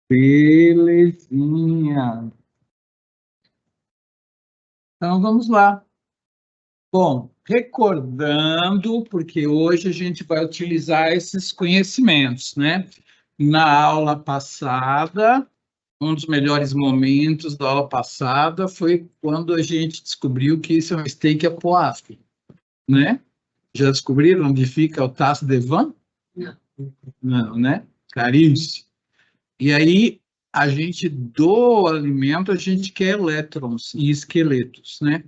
Belezinha. Então, vamos lá. Bom, recordando, porque hoje a gente vai utilizar esses conhecimentos, né? Na aula passada, um dos melhores momentos da aula passada foi quando a gente descobriu que isso é um steak apoáfrico, né? Já descobriram onde fica o Tasso Devan? Não. Não, né? Caríssimo. E aí, a gente, do alimento, a gente quer elétrons e esqueletos, né?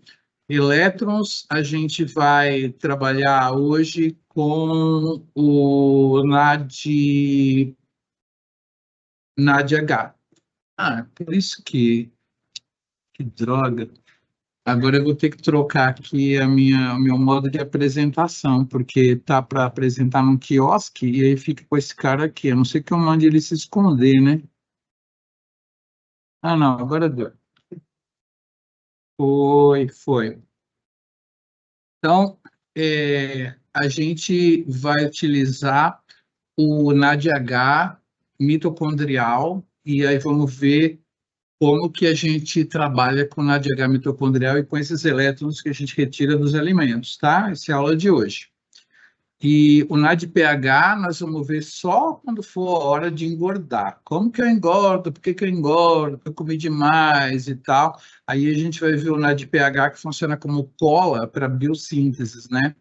Elétrons, a gente vai trabalhar hoje com o NADH. Ah, por isso que droga. Agora eu vou ter que trocar aqui o meu modo de apresentação, porque tá para apresentar num quiosque e aí fica com esse cara aqui. A não sei que eu mande ele se esconder, né? Ah, não, agora deu. Foi. Então, a gente vai utilizar o NADH mitocondrial e aí vamos ver como que a gente trabalha com o NADH mitocondrial e com esses elétrons que a gente retira dos alimentos, tá? Essa é a aula de hoje. E o NADPH nós vamos ver só quando for a hora de engordar. Como que eu engordo? Por que que eu engordo? Porque eu comi demais e tal. Aí a gente vai ver o NADPH que funciona como cola para biossíntese, né?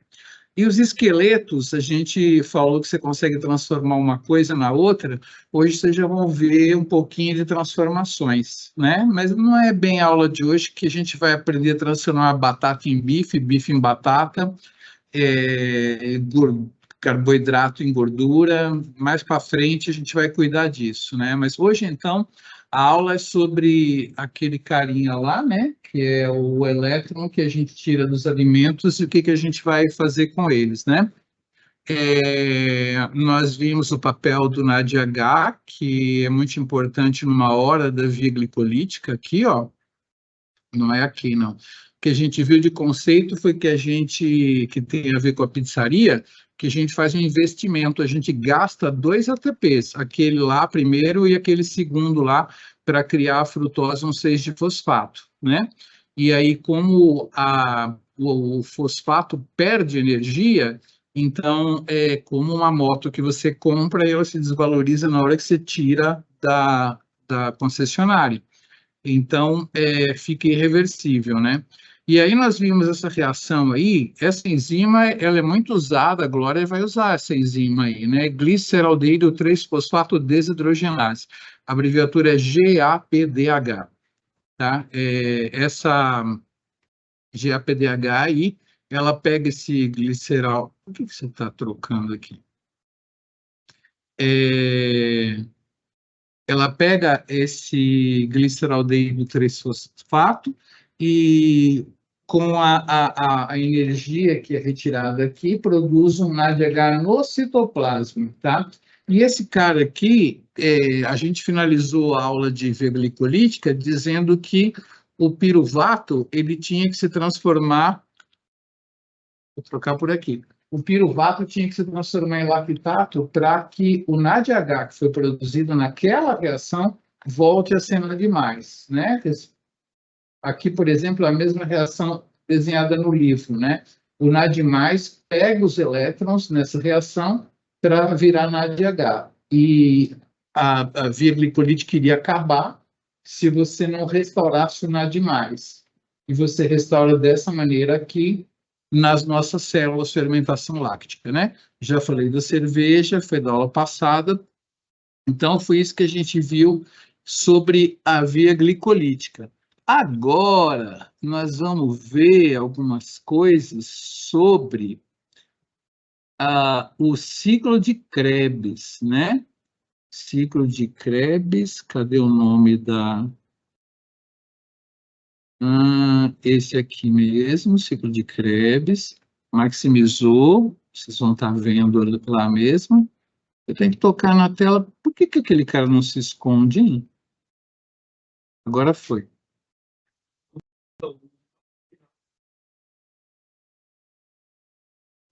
E os esqueletos, a gente falou que você consegue transformar uma coisa na outra, hoje vocês já vão ver um pouquinho de transformações, né? Mas não é bem a aula de hoje que a gente vai aprender a transformar batata em bife, bife em batata, carboidrato em gordura. Mais para frente a gente vai cuidar disso, né? Mas hoje, então, a aula é sobre aquele carinha lá, né? Que é o elétron que a gente tira dos alimentos e o que que a gente vai fazer com eles, né? Nós vimos o papel do NADH, que é muito importante numa hora da via glicolítica, aqui, ó, não é aqui, não. O que a gente viu de conceito foi que tem a ver com a pizzaria, que a gente faz um investimento, a gente gasta 2 ATPs, aquele lá primeiro e aquele segundo lá, para criar a frutose 1,6-fosfato, né? E aí, como o fosfato perde energia, então é como uma moto que você compra e ela se desvaloriza na hora que você tira da concessionária. Então, fica irreversível, né? E aí nós vimos essa reação aí, essa enzima, ela é muito usada, a Glória vai usar essa enzima aí, né? Gliceraldeído 3-fosfato desidrogenase. A abreviatura é GAPDH, tá? Essa GAPDH aí, ela pega esse gliceral... Por que você está trocando aqui? É, ela pega esse gliceraldeído 3-fosfato e com a energia que é retirada aqui, produz um NADH no citoplasma, tá? E esse cara aqui, a gente finalizou a aula de via glicolítica dizendo que o piruvato, ele tinha que se transformar, vou trocar por aqui, o piruvato tinha que se transformar em lactato para que o NADH que foi produzido naquela reação volte a ser NAD+, né? Aqui, por exemplo, a mesma reação desenhada no livro, né? O NAD+, pega os elétrons nessa reação para virar NADH. E a via glicolítica iria acabar se você não restaurasse o NAD+. E você restaura dessa maneira aqui nas nossas células de fermentação láctica, né? Já falei da cerveja, foi da aula passada. Então, foi isso que a gente viu sobre a via glicolítica. Agora, nós vamos ver algumas coisas sobre o ciclo de Krebs, né? Ciclo de Krebs, cadê o nome da... esse aqui mesmo, ciclo de Krebs, maximizou, vocês vão estar vendo lá mesmo. Eu tenho que tocar na tela, por que que aquele cara não se esconde, hein? Agora foi.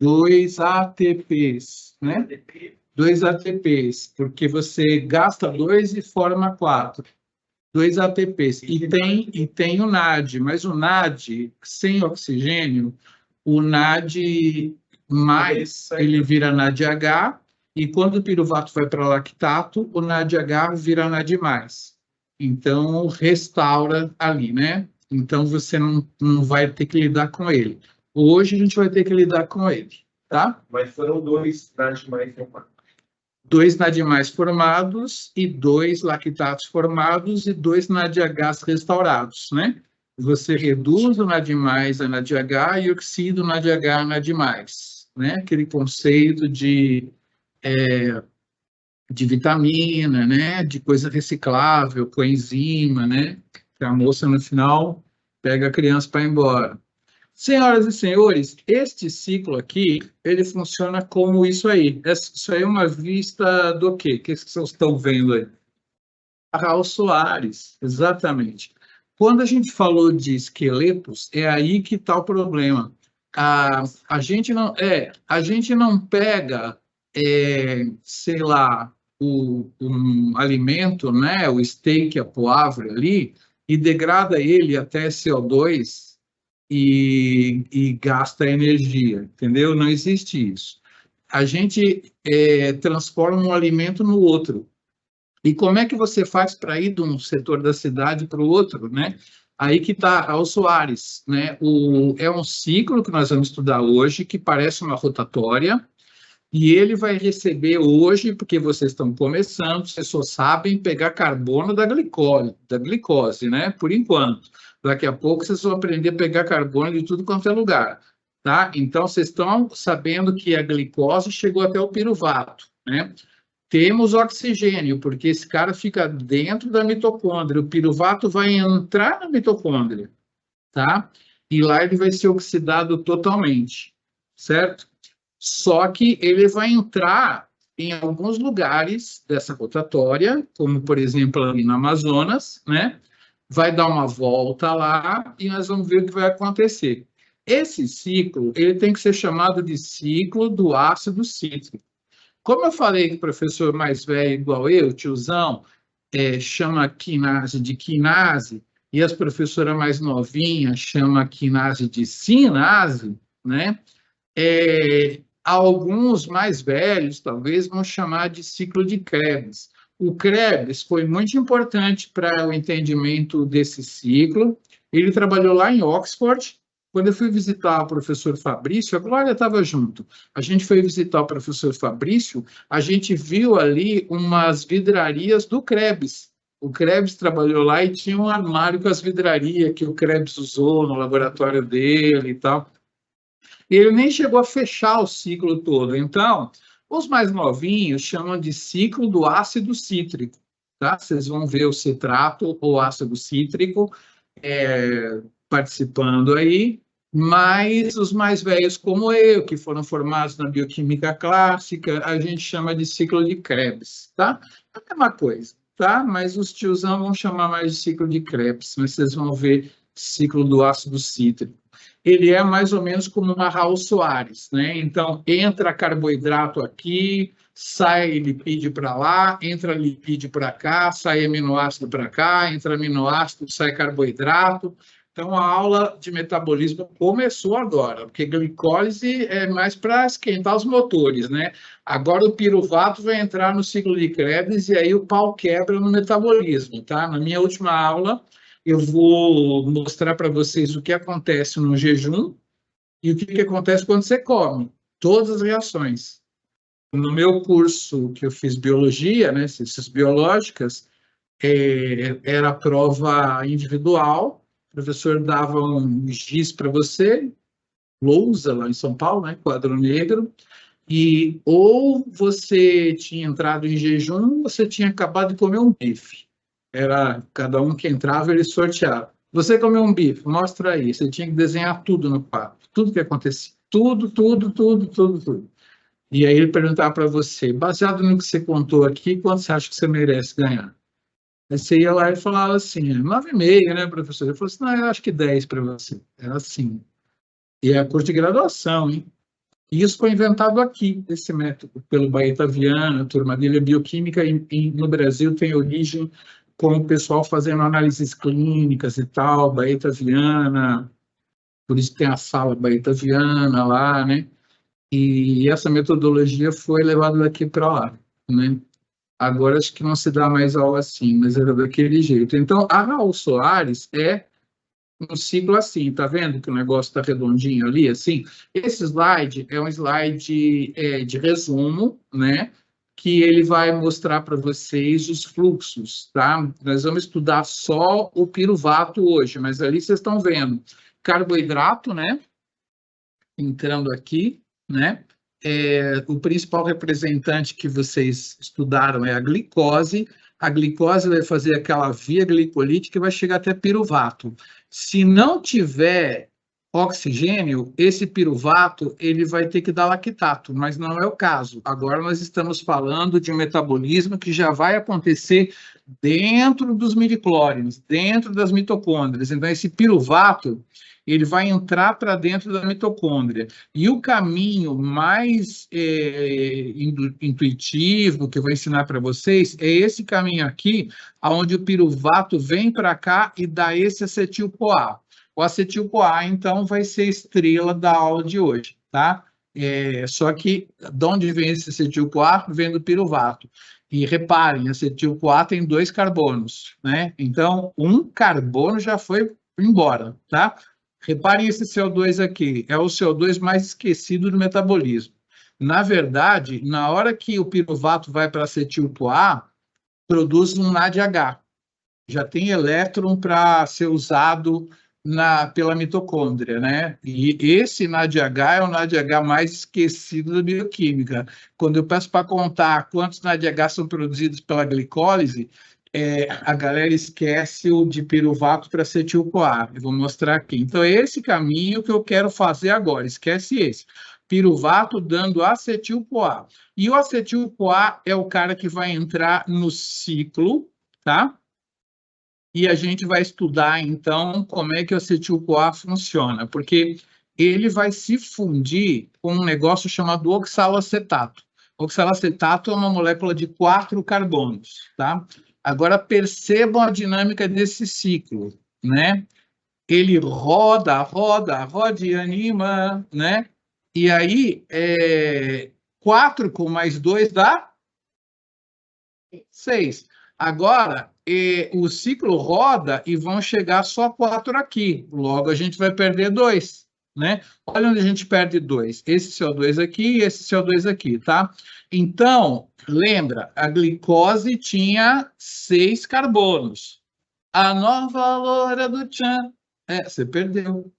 2 ATPs, né? 2 ATPs, porque você gasta 2 e forma 4. 2 ATPs. E tem o NAD, mas o NAD, sem oxigênio, o NAD mais, ele vira NADH, e quando o piruvato vai para lactato, o NADH vira NAD+. Então, restaura ali, né? Então, você não vai ter que lidar com ele. Hoje, a gente vai ter que lidar com ele, tá? Mas foram 2 NAD mais formados. 2 NAD+ formados e 2 lactatos formados e 2 NADHs restaurados, né? Você reduz o NAD+ a NADH e oxida o NADH a NAD+, né? Aquele conceito de vitamina, né? De coisa reciclável, coenzima, né? Que a moça, no final, pega a criança para ir embora. Senhoras e senhores, este ciclo aqui, ele funciona como isso aí. Isso aí é uma vista do quê? O que vocês estão vendo aí? Raul Soares, exatamente. Quando a gente falou de esqueletos, é aí que está o problema. A gente não pega, sei lá, um alimento, né, o steak, a poivre ali, e degrada ele até CO2 e gasta energia, entendeu? Não existe isso. A gente transforma um alimento no outro. E como é que você faz para ir de um setor da cidade para o outro, né? Aí que está o Soares, né? É um ciclo que nós vamos estudar hoje, que parece uma rotatória, e ele vai receber hoje, porque vocês estão começando, vocês só sabem pegar carbono da glicose, né? Por enquanto. Daqui a pouco vocês vão aprender a pegar carbono de tudo quanto é lugar, tá? Então, vocês estão sabendo que a glicose chegou até o piruvato, né? Temos oxigênio, porque esse cara fica dentro da mitocôndria. O piruvato vai entrar na mitocôndria, tá? E lá ele vai ser oxidado totalmente, certo? Só que ele vai entrar em alguns lugares dessa rotatória, como, por exemplo, ali no Amazonas, né? Vai dar uma volta lá e nós vamos ver o que vai acontecer. Esse ciclo, ele tem que ser chamado de ciclo do ácido cítrico. Como eu falei que o professor mais velho, igual eu, tiozão, chama quinase de quinase, e as professoras mais novinhas chamam quinase de sinase, né? Alguns mais velhos, talvez, vão chamar de ciclo de Krebs. O Krebs foi muito importante para o entendimento desse ciclo. Ele trabalhou lá em Oxford. Quando eu fui visitar o professor Fabrício, a Glória estava junto. A gente foi visitar o professor Fabrício, a gente viu ali umas vidrarias do Krebs. O Krebs trabalhou lá e tinha um armário com as vidrarias que o Krebs usou no laboratório dele e tal. Ele nem chegou a fechar o ciclo todo. Então, os mais novinhos chamam de ciclo do ácido cítrico, tá? Vocês vão ver o citrato ou ácido cítrico participando aí, mas os mais velhos como eu, que foram formados na bioquímica clássica, a gente chama de ciclo de Krebs, tá? É a mesma coisa, tá? Mas os tiozão vão chamar mais de ciclo de Krebs, mas vocês vão ver ciclo do ácido cítrico. Ele é mais ou menos como uma Raul Soares, né? Então, entra carboidrato aqui, sai lipídio para lá, entra lipídio para cá, sai aminoácido para cá, entra aminoácido, sai carboidrato. Então, a aula de metabolismo começou agora, porque glicólise é mais para esquentar os motores, né? Agora o piruvato vai entrar no ciclo de Krebs e aí o pau quebra no metabolismo, tá? Na minha última aula, eu vou mostrar para vocês o que acontece no jejum e o que acontece quando você come. Todas as reações. No meu curso que eu fiz biologia, né, ciências biológicas, era prova individual, o professor dava um giz para você, lousa lá em São Paulo, né, quadro negro, e ou você tinha entrado em jejum, ou você tinha acabado de comer um bife. Era cada um que entrava, ele sorteava. Você comeu um bife, mostra aí. Você tinha que desenhar tudo no quadro, tudo que acontecia. Tudo, tudo, tudo, tudo, tudo. E aí ele perguntava para você, baseado no que você contou aqui, quanto você acha que você merece ganhar? Aí você ia lá e falava assim, 9,5, né, professor? Ele falou assim, não, eu acho que 10 para você. Era assim. E é curso de graduação, hein? E isso foi inventado aqui, esse método, pelo Baeta Viana, a turma dele. A bioquímica no Brasil tem origem com o pessoal fazendo análises clínicas e tal, Baeta Viana, por isso tem a sala Baeta Viana lá, né? E essa metodologia foi levada daqui para lá, né? Agora acho que não se dá mais aula assim, mas era daquele jeito. Então, a Raul Soares é um ciclo assim, tá vendo que o negócio está redondinho ali, assim? Esse slide é um slide de resumo, né? Que ele vai mostrar para vocês os fluxos, tá? Nós vamos estudar só o piruvato hoje, mas ali vocês estão vendo carboidrato, né? Entrando aqui, né? O principal representante que vocês estudaram é a glicose. A glicose vai fazer aquela via glicolítica e vai chegar até piruvato. Se não tiver oxigênio, esse piruvato ele vai ter que dar lactato, mas não é o caso. Agora nós estamos falando de um metabolismo que já vai acontecer dentro dos midichlorians, dentro das mitocôndrias. Então, esse piruvato ele vai entrar para dentro da mitocôndria. E o caminho mais intuitivo que eu vou ensinar para vocês é esse caminho aqui, onde o piruvato vem para cá e dá esse acetil-CoA. O acetil-CoA, então, vai ser estrela da aula de hoje, tá? Só que, de onde vem esse acetil-CoA? Vem do piruvato. E reparem, acetil-CoA tem 2 carbonos, né? Então, um carbono já foi embora, tá? Reparem esse CO2 aqui, é o CO2 mais esquecido do metabolismo. Na verdade, na hora que o piruvato vai para acetil-CoA, produz um NADH. Já tem elétron para ser usado pela mitocôndria, né? E esse NADH é o NADH mais esquecido da bioquímica. Quando eu peço para contar quantos NADH são produzidos pela glicólise, a galera esquece o de piruvato para acetil-CoA. Eu vou mostrar aqui. Então, é esse caminho que eu quero fazer agora. Esquece esse. Piruvato dando acetil-CoA. E o acetil-CoA é o cara que vai entrar no ciclo, tá? E a gente vai estudar, então, como é que o acetil-CoA funciona. Porque ele vai se fundir com um negócio chamado oxalacetato. Oxalacetato é uma molécula de 4 carbonos, tá? Agora, percebam a dinâmica desse ciclo, né? Ele roda, roda, roda e anima, né? E aí, 4 com mais 2 dá 6. Agora, o ciclo roda e vão chegar só 4 aqui. Logo, a gente vai perder 2, né? Olha onde a gente perde 2. Esse CO2 aqui e esse CO2 aqui, tá? Então, lembra, a glicose tinha 6 carbonos. A nova loura do tchan. Você perdeu.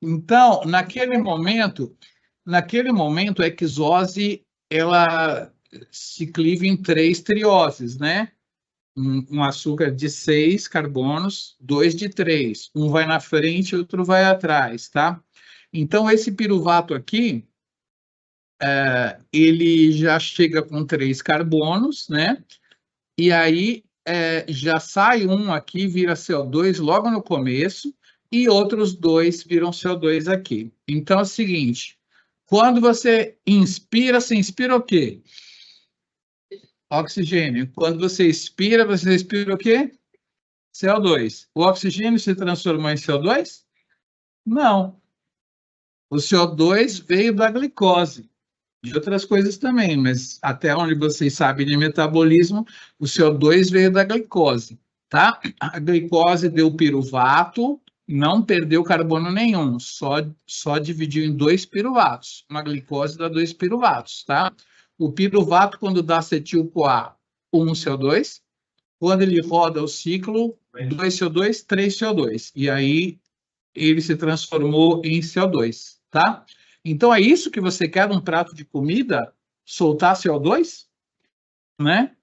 Então, naquele momento, a exose, ela se cliva em 3 trioses, né? Um açúcar de 6 carbonos, 2 de 3. Um vai na frente, outro vai atrás, tá? Então, esse piruvato aqui, ele já chega com 3 carbonos, né? E aí já sai um aqui, vira CO2 logo no começo, e outros 2 viram CO2 aqui. Então é o seguinte, quando você inspira o quê? Oxigênio. Quando você expira o quê? CO2. O oxigênio se transformou em CO2? Não. O CO2 veio da glicose. De outras coisas também, mas até onde vocês sabem de metabolismo, o CO2 veio da glicose, tá? A glicose deu piruvato, não perdeu carbono nenhum, só dividiu em 2 piruvatos. Uma glicose dá 2 piruvatos, tá? O piruvato, quando dá acetil-CoA, 1 CO2. Quando ele roda o ciclo, 2 CO2, 3 CO2. E aí ele se transformou em CO2, tá? Então, é isso que você quer num prato de comida? Soltar CO2? Né?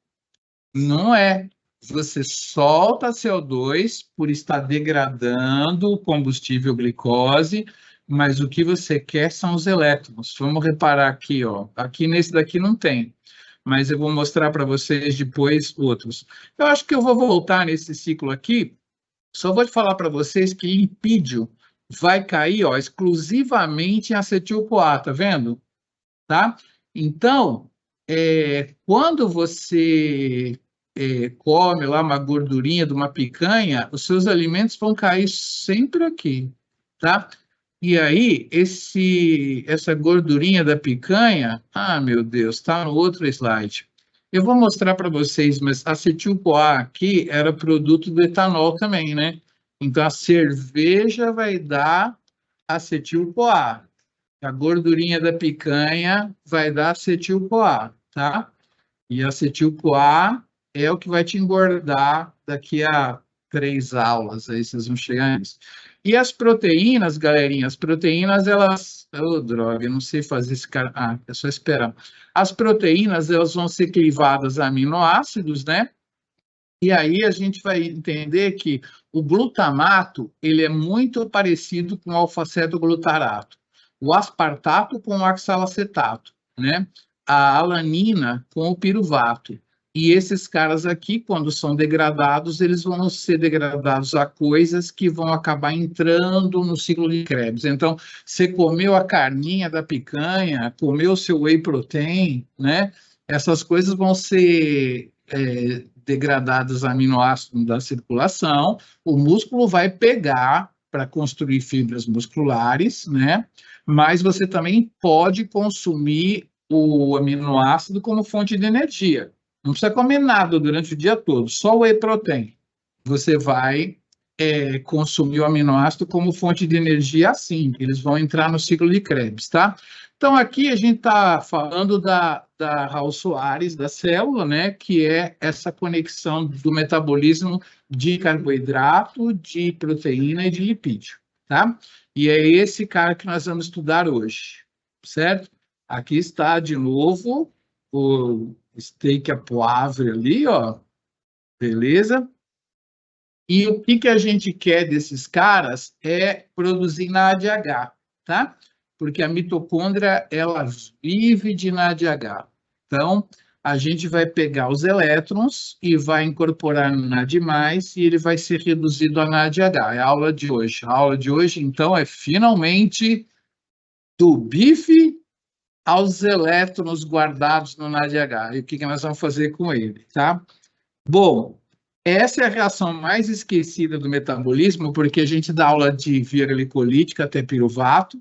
Não é. Você solta CO2 por estar degradando o combustível glicose, mas o que você quer são os elétrons. Vamos reparar aqui, ó. Aqui nesse daqui não tem, mas eu vou mostrar para vocês depois outros. Eu acho que eu vou voltar nesse ciclo aqui, só vou falar para vocês que lipídio vai cair, ó, exclusivamente em acetil-CoA, tá vendo? Tá? Então, quando você come lá uma gordurinha de uma picanha, os seus alimentos vão cair sempre aqui, tá? E aí, essa gordurinha da picanha, meu Deus, está no outro slide. Eu vou mostrar para vocês, mas acetil-CoA aqui era produto do etanol também, né? Então, a cerveja vai dar acetil-CoA. A gordurinha da picanha vai dar acetil-CoA, tá? E acetil-CoA é o que vai te engordar daqui a 3 aulas, aí vocês vão chegar nisso. E as proteínas, galerinha, as proteínas, elas... Oh, droga, eu não sei fazer esse cara... é só esperar. As proteínas, elas vão ser clivadas a aminoácidos, né? E aí a gente vai entender que o glutamato, ele é muito parecido com o alfa-cetoglutarato. O aspartato com o oxalacetato, né? A alanina com o piruvato. E esses caras aqui, quando são degradados, eles vão ser degradados a coisas que vão acabar entrando no ciclo de Krebs. Então, você comeu a carninha da picanha, comeu o seu whey protein, né? Essas coisas vão ser degradados aminoácidos da circulação, o músculo vai pegar para construir fibras musculares, né? Mas você também pode consumir o aminoácido como fonte de energia. Não precisa comer nada durante o dia todo, só o whey protein. Você vai consumir o aminoácido como fonte de energia assim, eles vão entrar no ciclo de Krebs, tá? Então, aqui a gente está falando da Raul Soares, da célula, né, que é essa conexão do metabolismo de carboidrato, de proteína e de lipídio, tá? E é esse cara que nós vamos estudar hoje, certo? Aqui está, de novo, o steak à poivre ali, ó, beleza? E o que a gente quer desses caras é produzir NADH, tá? Porque a mitocôndria, ela vive de NADH. Então, a gente vai pegar os elétrons e vai incorporar no NAD+, e ele vai ser reduzido a NADH. É a aula de hoje. A aula de hoje, então, é finalmente do bife aos elétrons guardados no NADH. E o que nós vamos fazer com ele, tá? Bom, essa é a reação mais esquecida do metabolismo, porque a gente dá aula de via glicolítica até piruvato,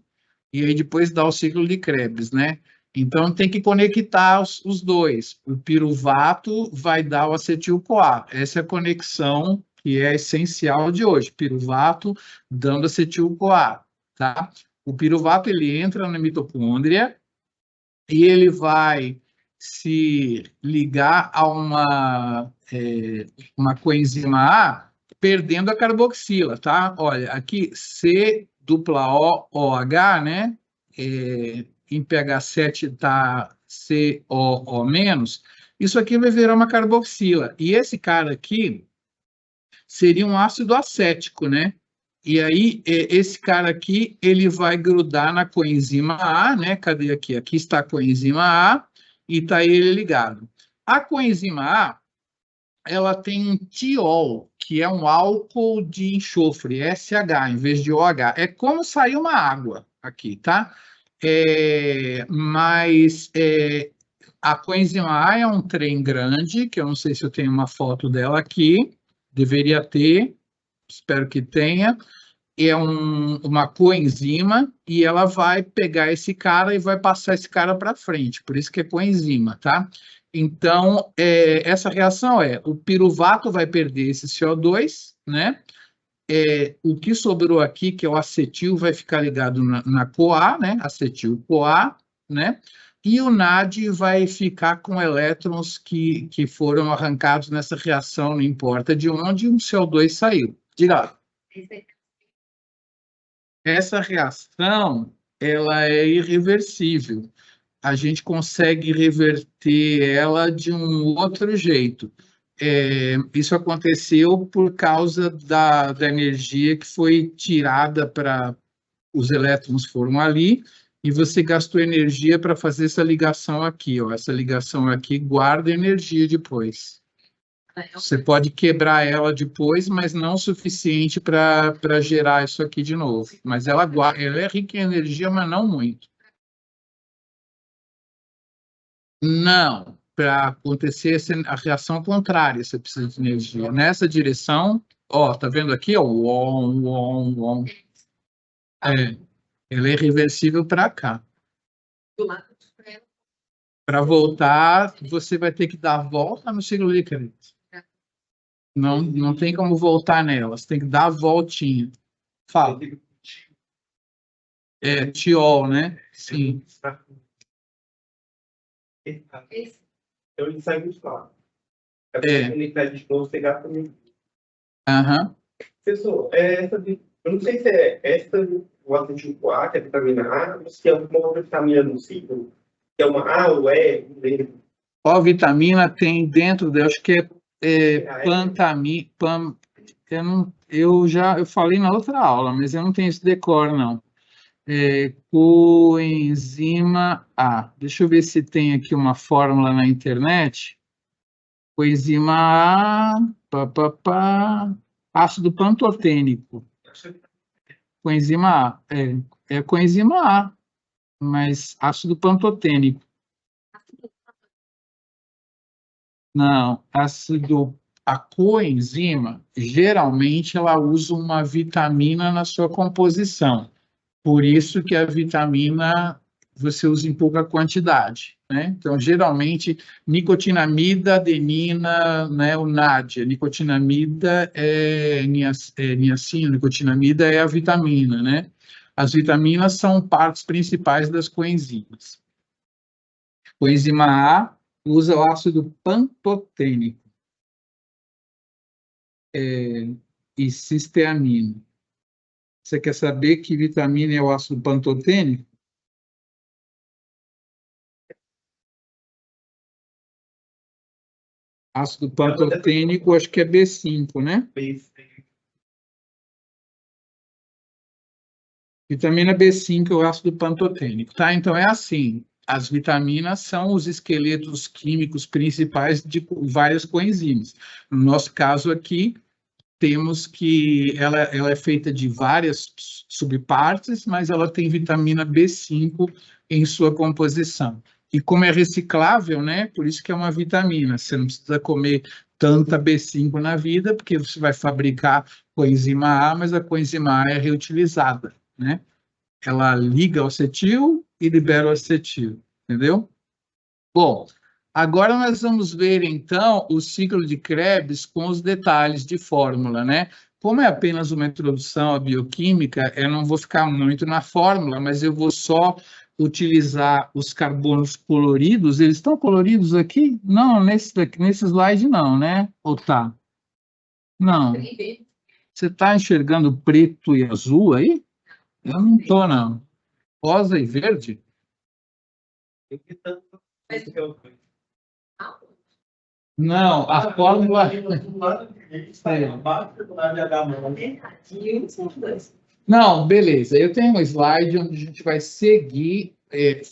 e aí depois dá o ciclo de Krebs, né? Então, tem que conectar os dois. O piruvato vai dar o acetil-CoA. Essa é a conexão que é essencial de hoje. Piruvato dando acetil-CoA, tá? O piruvato, ele entra na mitocôndria e ele vai se ligar a uma coenzima A, perdendo a carboxila, tá? Olha, aqui C-O-O-H, né? Em pH 7 está COO-. Isso aqui vai virar uma carboxila. E esse cara aqui seria um ácido acético, né? E aí, esse cara aqui, ele vai grudar na coenzima A, né? Cadê aqui? Aqui está a coenzima A e está ele ligado. A coenzima A, ela tem um tiol, que é um álcool de enxofre, SH, em vez de OH. É como sair uma água aqui, tá? Mas a coenzima A é um trem grande, que eu não sei se eu tenho uma foto dela aqui, deveria ter, espero que tenha. É uma coenzima e ela vai pegar esse cara e vai passar esse cara para frente, por isso que é coenzima, tá? Então, essa reação o piruvato vai perder esse CO2, né? O que sobrou aqui, que é o acetil, vai ficar ligado na CoA, né? Acetil-CoA, né? E o NAD vai ficar com elétrons que foram arrancados nessa reação, não importa de onde, um CO2 saiu. Diga lá. Essa reação, ela é irreversível. A gente consegue reverter ela de um outro jeito. Isso aconteceu por causa da energia que foi tirada para... Os elétrons foram ali e você gastou energia para fazer essa ligação aqui. Ó. Essa ligação aqui guarda energia depois. Você pode quebrar ela depois, mas não o suficiente para gerar isso aqui de novo. Mas ela é rica em energia, mas não muito. Não, para acontecer a reação contrária, você precisa de energia. Nessa direção, ó, tá vendo aqui, ó, uom, uom, uom. É, ela é reversível para cá. Para voltar, você vai ter que dar a volta no ciclo de crédito. Não tem como voltar nela, você tem que dar a voltinha. Fala. É, tiol, né? Sim. Então ele sai muito claro. É. Unidade de novo, pegar também. Aham. Professor, eu não sei se é essa o acetil-CoA, que é a vitamina A, ou se é alguma outra vitamina do ciclo, que é uma A ou E, Qual vitamina tem dentro dela? Acho que é pantamina. Eu falei na outra aula, mas eu não tenho esse decor, não. Coenzima A. Deixa eu ver se tem aqui uma fórmula na internet. Coenzima A, ácido pantotênico. Coenzima A. É coenzima A, mas ácido pantotênico. Não, a coenzima, geralmente ela usa uma vitamina na sua composição. Por isso que a vitamina você usa em pouca quantidade, né? Então, geralmente, nicotinamida, adenina, né, o NAD. A nicotinamida é niacina, nicotinamida é a vitamina, né? As vitaminas são partes principais das coenzimas. Coenzima A usa o ácido pantotênico e cisteamina. Você quer saber que vitamina é o ácido pantotênico? Ácido pantotênico, acho que é B5, né? Vitamina B5 é o ácido pantotênico, tá? Então é assim, as vitaminas são os esqueletos químicos principais de várias coenzimas. No nosso caso aqui, temos que ela é feita de várias subpartes, mas ela tem vitamina B5 em sua composição. E como é reciclável, né? Por isso que é uma vitamina. Você não precisa comer tanta B5 na vida, porque você vai fabricar coenzima A, mas a coenzima A é reutilizada, né? Ela liga o acetil e libera o acetil, entendeu? Bom, agora nós vamos ver, então, o ciclo de Krebs com os detalhes de fórmula, né? Como é apenas uma introdução à bioquímica, eu não vou ficar muito na fórmula, mas eu vou só utilizar os carbonos coloridos. Eles estão coloridos aqui? Não, nesse slide não, né? Ou tá? Não. Você está enxergando preto e azul aí? Eu não estou, não. Rosa e verde? Não, a fórmula. Não, beleza. Eu tenho um slide onde a gente vai seguir.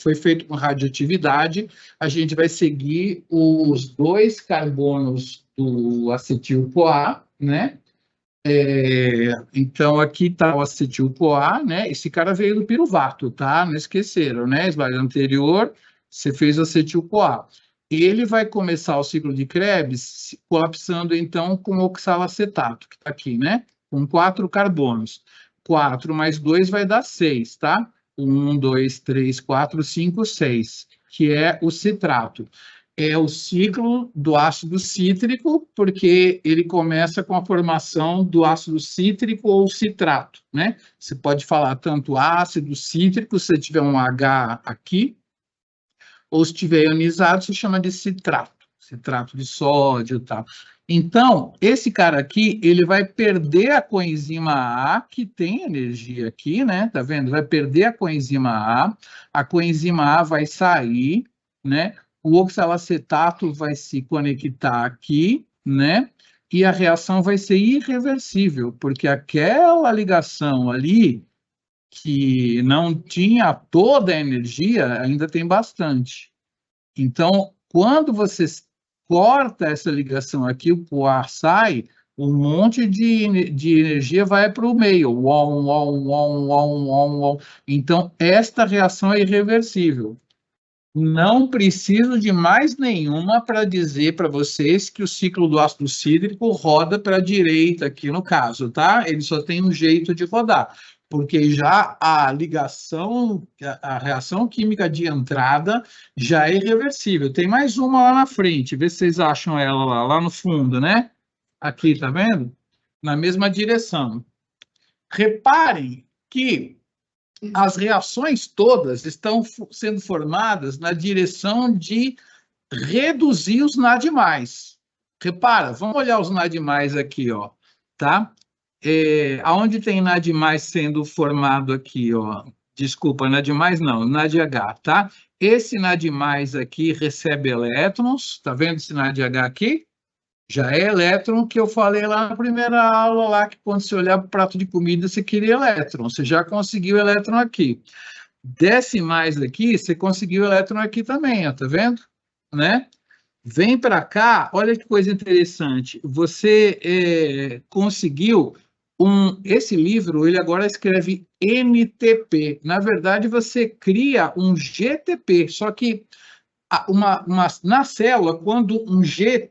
Foi feito com radioatividade. A gente vai seguir os dois carbonos do acetil-CoA, né? Então, aqui está o acetil-CoA, né? Esse cara veio do piruvato, tá? Não esqueceram, né? Slide anterior, você fez o acetil-CoA. Ele vai começar o ciclo de Krebs colapsando, então, com oxalacetato, que está aqui, né? Com 4 carbonos. 4 mais 2 vai dar 6, tá? 1, 2, 3, 4, 5, 6, que é o citrato. É o ciclo do ácido cítrico, porque ele começa com a formação do ácido cítrico ou citrato, né? Você pode falar tanto ácido cítrico, se tiver um H aqui, ou se estiver ionizado, se chama de citrato, citrato de sódio e tal. Então, esse cara aqui, ele vai perder a coenzima A, que tem energia aqui, né? Tá vendo? Vai perder a coenzima A vai sair, né? O oxalacetato vai se conectar aqui, né? E a reação vai ser irreversível, porque aquela ligação ali, que não tinha toda a energia, ainda tem bastante. Então, quando você corta essa ligação aqui, o ar sai, um monte de energia vai para o meio. Uom, uom, uom, uom, uom, uom. Então, esta reação é irreversível. Não preciso de mais nenhuma para dizer para vocês que o ciclo do ácido cítrico roda para a direita aqui no caso, tá? Ele só tem um jeito de rodar, porque já a ligação, a reação química de entrada já é irreversível. Tem mais uma lá na frente, vê se vocês acham ela lá no fundo, né? Aqui, tá vendo? Na mesma direção. Reparem que as reações todas estão sendo formadas na direção de reduzir os NAD+. Repara, vamos olhar os NAD+, aqui, ó, tá? Aonde tem NAD+ sendo formado aqui, ó? Desculpa, NAD+ não, NADH, tá? Esse NAD+ aqui recebe elétrons, tá vendo esse NADH aqui? Já é elétron que eu falei lá na primeira aula, lá que quando você olhar para o prato de comida, você queria elétron. Você já conseguiu elétron aqui. Desce mais aqui, você conseguiu elétron aqui também, ó, tá vendo? Né? Vem para cá, olha que coisa interessante. Você conseguiu esse livro, ele agora escreve NTP. Na verdade, você cria um GTP, só que na célula, quando um GTP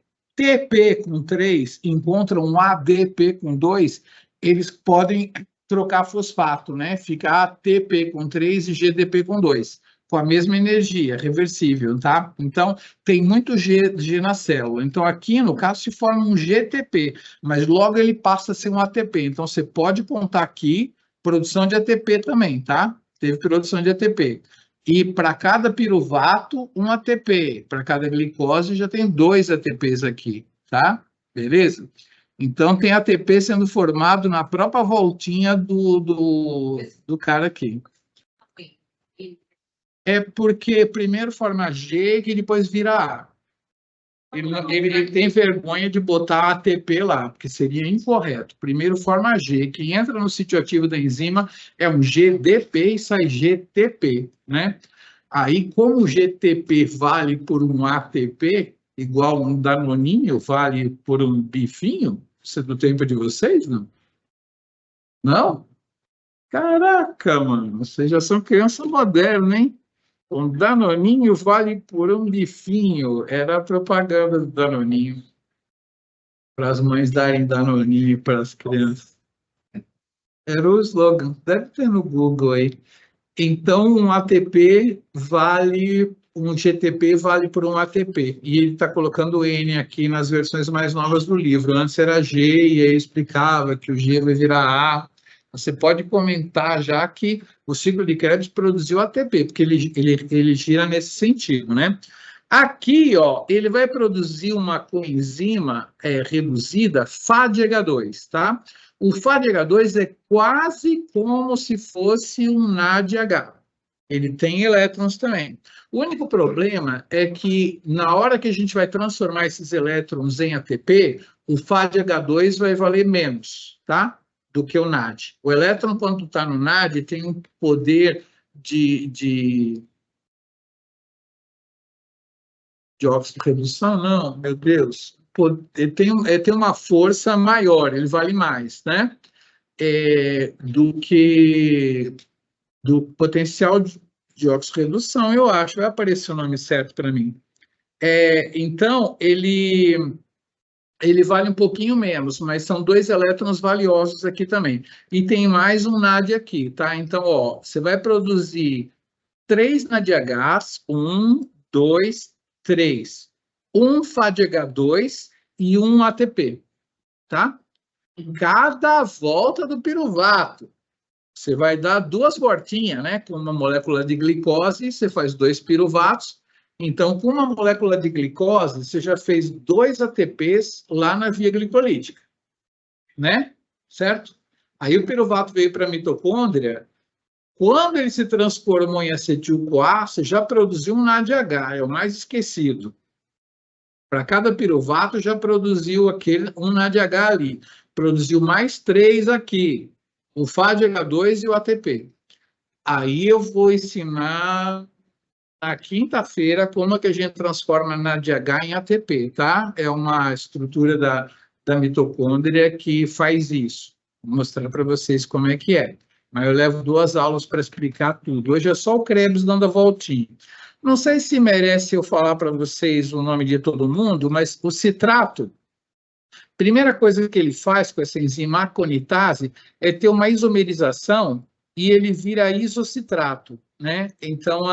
com 3 encontra um ADP com 2, eles podem trocar fosfato, né? Fica ATP com 3 e GDP com 2, com a mesma energia, reversível, tá? Então, tem muito G na célula. Então, aqui, no caso, se forma um GTP, mas logo ele passa a ser um ATP. Então, você pode contar aqui produção de ATP também, tá? Teve produção de ATP. E para cada piruvato, um ATP. Para cada glicose, já tem 2 ATPs aqui, tá? Beleza? Então, tem ATP sendo formado na própria voltinha do cara aqui. É porque primeiro forma G e depois vira A. Ele tem vergonha de botar ATP lá, porque seria incorreto. Primeiro forma G. Quem entra no sítio ativo da enzima é um GDP e sai GTP, né? Aí, como o GTP vale por um ATP, igual um danoninho vale por um bifinho, isso é do tempo de vocês, não? Não? Caraca, mano, vocês já são criança moderna, hein? Um danoninho vale por um bifinho. Era a propaganda do danoninho. Para as mães darem danoninho para as crianças. Era o slogan. Deve ter no Google aí. Então, um ATP vale, um GTP vale por um ATP. E ele está colocando N aqui nas versões mais novas do livro. Antes era G e aí explicava que o G vai virar A. Você pode comentar já que o ciclo de Krebs produziu ATP, porque ele gira nesse sentido, né? Aqui, ó, ele vai produzir uma coenzima reduzida FADH2, tá? O FADH2 é quase como se fosse um NADH. Ele tem elétrons também. O único problema é que na hora que a gente vai transformar esses elétrons em ATP, o FADH2 vai valer menos, tá? Do que o NAD. O elétron, quando está no NAD, tem um poder de oxirredução? Não, meu Deus. Ele tem uma força maior, ele vale mais, né? Do potencial de oxirredução, eu acho. Vai aparecer o nome certo para mim. Então, ele vale um pouquinho menos, mas são 2 elétrons valiosos aqui também. E tem mais um NAD aqui, tá? Então, ó, você vai produzir 3 NADHs, 1, 2, 3. Um FADH2 e um ATP, tá? Cada volta do piruvato, você vai dar 2 voltinhas, né? Com uma molécula de glicose, você faz 2 piruvatos. Então, com uma molécula de glicose, você já fez 2 ATPs lá na via glicolítica, né? Certo? Aí o piruvato veio para a mitocôndria. Quando ele se transformou em acetil-CoA, você já produziu um NADH, é o mais esquecido. Para cada piruvato, já produziu um NADH ali. Produziu mais 3 aqui, o FADH2 e o ATP. Aí eu vou ensinar na quinta-feira como é que a gente transforma NADH em ATP, tá? É uma estrutura da mitocôndria que faz isso. Vou mostrar para vocês como é que é. Mas eu levo 2 aulas para explicar tudo. Hoje é só o Krebs dando a voltinha. Não sei se merece eu falar para vocês o nome de todo mundo, mas o citrato, primeira coisa que ele faz com essa enzima aconitase é ter uma isomerização e ele vira isocitrato, né? Então,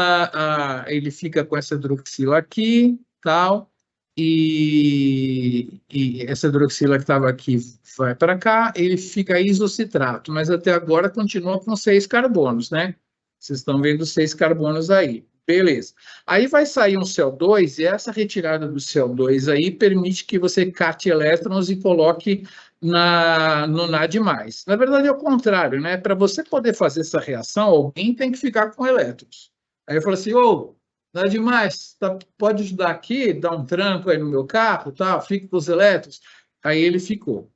ele fica com essa hidroxila aqui, tal, e essa hidroxila que estava aqui vai para cá, ele fica isocitrato, mas até agora continua com 6 carbonos, né? Vocês estão vendo 6 carbonos aí. Beleza. Aí vai sair um CO2 e essa retirada do CO2 aí permite que você cate elétrons e coloque no NAD+. Na verdade é o contrário, né? Para você poder fazer essa reação, alguém tem que ficar com elétrons. Aí eu falo assim, ô, NAD+, tá, pode ajudar aqui, dar um tranco aí no meu carro, tá? Fique com os elétrons. Aí ele ficou.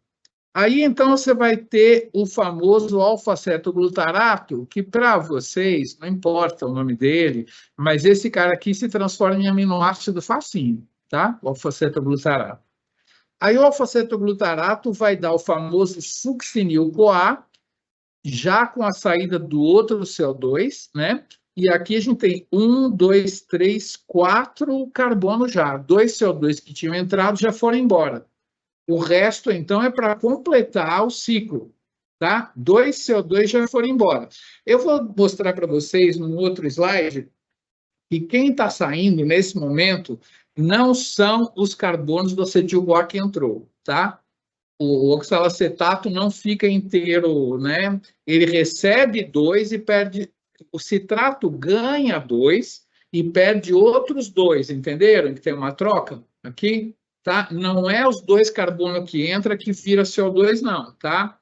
Aí, então, você vai ter o famoso alfa-cetoglutarato, que para vocês, não importa o nome dele, mas esse cara aqui se transforma em aminoácido facinho, tá? O alfa-cetoglutarato. Aí, o alfa-cetoglutarato vai dar o famoso succinil-CoA, já com a saída do outro CO2, né? E aqui a gente tem 1, 2, 3, 4 carbonos já. 2 CO2 que tinham entrado já foram embora. O resto, então, é para completar o ciclo, tá? 2 CO2 já foram embora. Eu vou mostrar para vocês, num outro slide, que quem está saindo nesse momento não são os carbonos do acetil-CoA que entrou, tá? O oxalacetato não fica inteiro, né? Ele recebe 2 e perde... O citrato ganha 2 e perde outros 2, entenderam? Que tem uma troca aqui. Tá? Não é os 2 carbonos que entra que vira CO2, não, tá?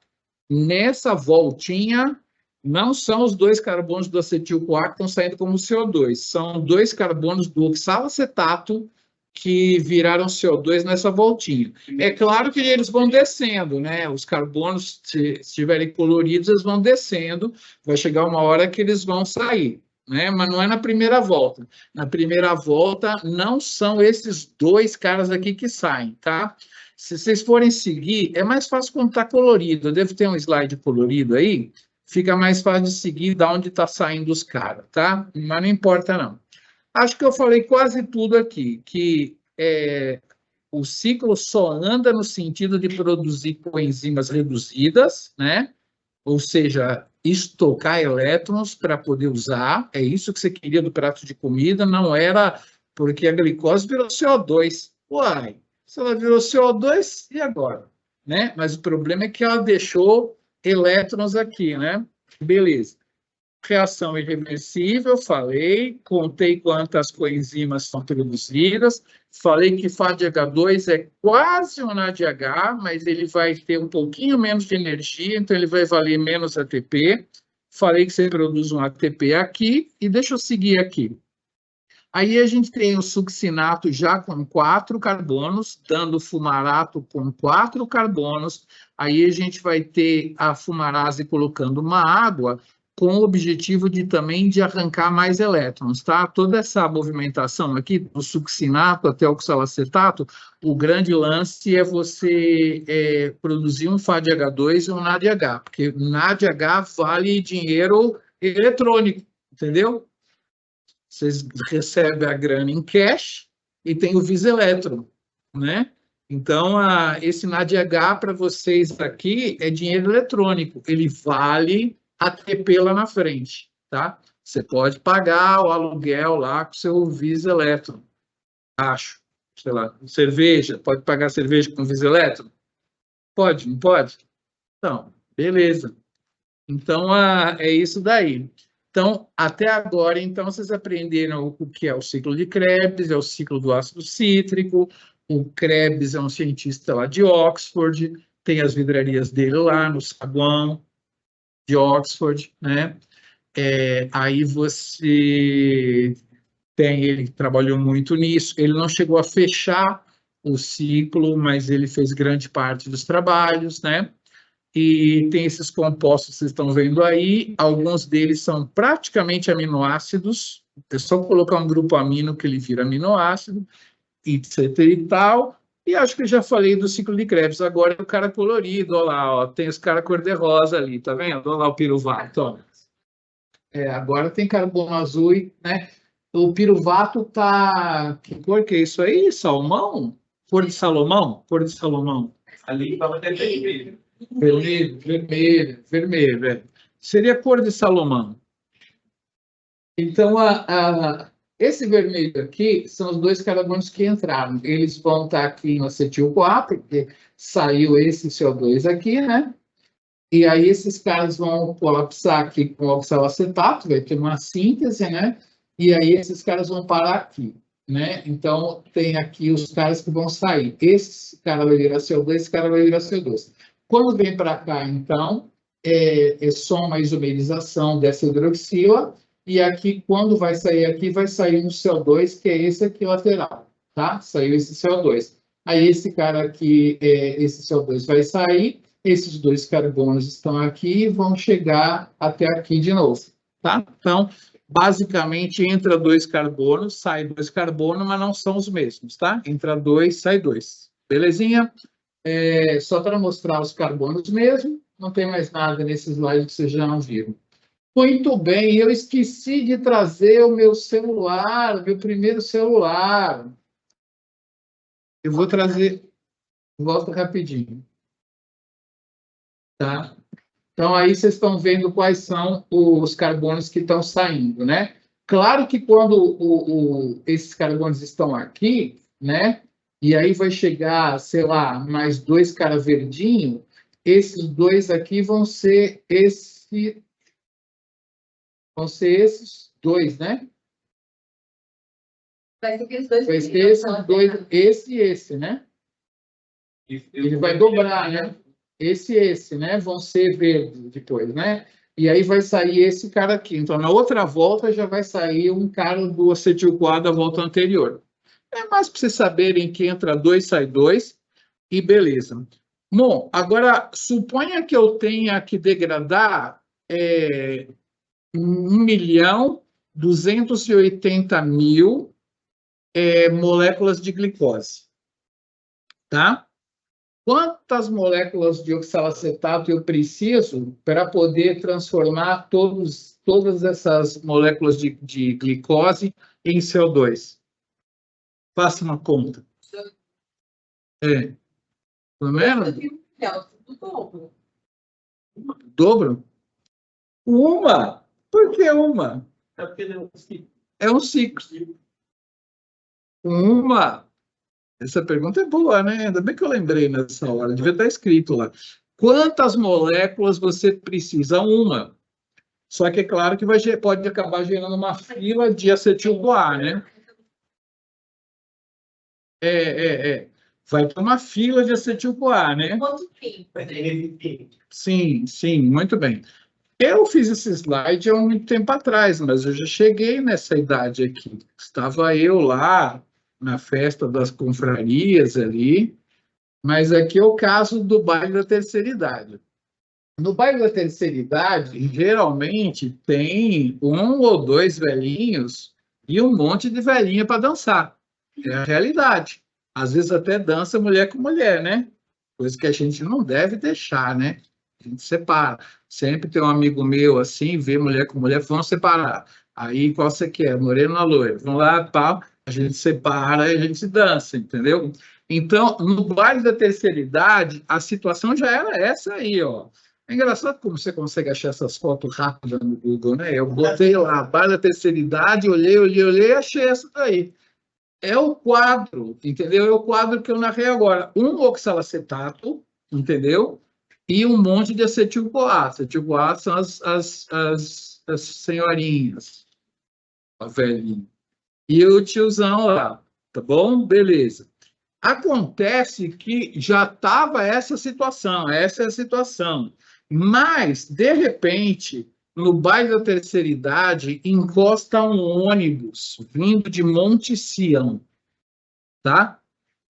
Nessa voltinha, não são os 2 carbonos do acetil-CoA que estão saindo como CO2, são 2 carbonos do oxalacetato que viraram CO2 nessa voltinha. É claro que eles vão descendo, né? Os carbonos, se estiverem coloridos, eles vão descendo, vai chegar uma hora que eles vão sair. Né? Mas não é na primeira volta. Na primeira volta, não são esses 2 caras aqui que saem, tá? Se vocês forem seguir, é mais fácil quando está colorido. Eu devo ter um slide colorido aí, fica mais fácil de seguir de onde está saindo os caras, tá? Mas não importa, não. Acho que eu falei quase tudo aqui, que o ciclo só anda no sentido de produzir coenzimas reduzidas, né? Ou seja, estocar elétrons para poder usar, é isso que você queria do prato de comida, não era porque a glicose virou CO2. Uai, se ela virou CO2, e agora? Né? Mas o problema é que ela deixou elétrons aqui, né? Beleza. Reação irreversível, falei, contei quantas coenzimas são produzidas, falei que FADH2 é quase um NADH, mas ele vai ter um pouquinho menos de energia, então ele vai valer menos ATP. Falei que você produz um ATP aqui, e deixa eu seguir aqui. Aí a gente tem o succinato já com 4 carbonos, dando fumarato com 4 carbonos, aí a gente vai ter a fumarase colocando uma água, com o objetivo de arrancar mais elétrons, tá? Toda essa movimentação aqui, do succinato até o oxalacetato, o grande lance é você produzir um FADH2 e um NADH, porque NADH vale dinheiro eletrônico, entendeu? Vocês recebem a grana em cash e tem o Viseletron, né? Então, esse NADH para vocês aqui é dinheiro eletrônico, ele vale ATP lá na frente, tá? Você pode pagar o aluguel lá com o seu Viseletron, acho, sei lá, cerveja, pode pagar cerveja com Viseletron? Pode, não pode? Então, beleza. Então, é isso daí. Então, até agora, então, vocês aprenderam o que é o ciclo de Krebs, é o ciclo do ácido cítrico, o Krebs é um cientista lá de Oxford, tem as vidrarias dele lá no saguão de Oxford, né? Aí você tem, ele trabalhou muito nisso, ele não chegou a fechar o ciclo, mas ele fez grande parte dos trabalhos, né? e tem esses compostos que vocês estão vendo aí, alguns deles são praticamente aminoácidos, é só colocar um grupo amino que ele vira aminoácido, etc e tal, e acho que eu já falei do ciclo de Krebs, agora é o cara colorido, olha lá, ó, tem os caras cor-de-rosa ali, tá vendo? Olha lá o piruvato, ó. Agora tem carbono azul, né? O piruvato tá... Que cor que é isso aí? Salmão? Cor de Salomão? Cor de Salomão. Ali estava até vermelho. Vermelho. Seria cor de Salomão. Então, esse vermelho aqui são os dois carbonos que entraram. Eles vão estar aqui no acetil-CoA, porque saiu esse CO2 aqui, né? E aí esses caras vão colapsar aqui com oxalacetato, vai ter uma síntese, né? E aí esses caras vão parar aqui, né? Então, tem aqui os caras que vão sair. Esse cara vai virar CO2, esse cara vai virar CO2. Quando vem para cá, então, é só uma isomerização dessa hidroxila, e aqui, quando vai sair um CO2, que é esse aqui lateral, tá? Saiu esse CO2. Aí esse cara aqui, esse CO2 vai sair, esses dois carbonos estão aqui e vão chegar até aqui de novo, tá? Então, basicamente, entra dois carbonos, sai dois carbonos, mas não são os mesmos, tá? Entra dois, sai dois. Belezinha? Só para mostrar os carbonos mesmo, não tem mais nada nesse slide que vocês já não viram. Muito bem, eu esqueci de trazer o meu celular, meu primeiro celular. Eu vou trazer, volto rapidinho. Tá? Então, aí vocês estão vendo quais são os carbonos que estão saindo, né? Claro que quando esses carbonos estão aqui, né? E aí vai chegar, sei lá, mais dois caras verdinhos, esses dois aqui vão ser esses dois, né? Vai ser aqueles dois. Vai ser esses dois, esse e esse, né? Ele vai dobrar, né? Esse, né? Vão ser verdes depois, né? E aí vai sair esse cara aqui. Então, na outra volta, já vai sair um cara do acetil-CoA da volta anterior. É mais para vocês saberem que entra dois, sai dois, e beleza. Bom, agora, suponha que eu tenha que degradar 1.280.000 moléculas de glicose, tá? Quantas moléculas de oxalacetato eu preciso para poder transformar todas essas moléculas de glicose em CO2? Faça uma conta. Pelo menos? Dobro? Uma? Por que uma? É porque é um ciclo. É um ciclo. Uma? Essa pergunta é boa, né? Ainda bem que eu lembrei nessa hora. Devia estar escrito lá. Quantas moléculas você precisa? Uma. Só que é claro que pode acabar gerando uma fila de acetil-CoA, né? Vai ter uma fila de acetil-CoA, né? Quanto tempo? Sim, muito bem. Eu fiz esse slide há muito tempo atrás, mas eu já cheguei nessa idade aqui. Estava eu lá na festa das confrarias ali, mas aqui é o caso do baile da terceira idade. No baile da terceira idade, geralmente tem um ou dois velhinhos e um monte de velhinha para dançar. É a realidade. Às vezes até dança mulher com mulher, né? Coisa que a gente não deve deixar, né? A gente separa. Sempre tem um amigo meu assim, vê mulher com mulher, vamos separar. Aí qual você quer? Morena ou loira? Vamos lá, pau, a gente separa e a gente dança, entendeu? Então, no baile da terceira idade, a situação já era essa aí, ó. É engraçado como você consegue achar essas fotos rápidas no Google, né? Eu botei lá, baile da terceira idade, olhei e achei essa daí. É o quadro, entendeu? É o quadro que eu narrei agora. Um oxalacetato, entendeu? E um monte de acetil-CoA. Acetil-CoA são as senhorinhas, a velhinha. E o tiozão lá, tá bom? Beleza. Acontece que já estava essa é a situação. Mas, de repente, no bairro da terceira idade, encosta um ônibus vindo de Monte Sião, tá?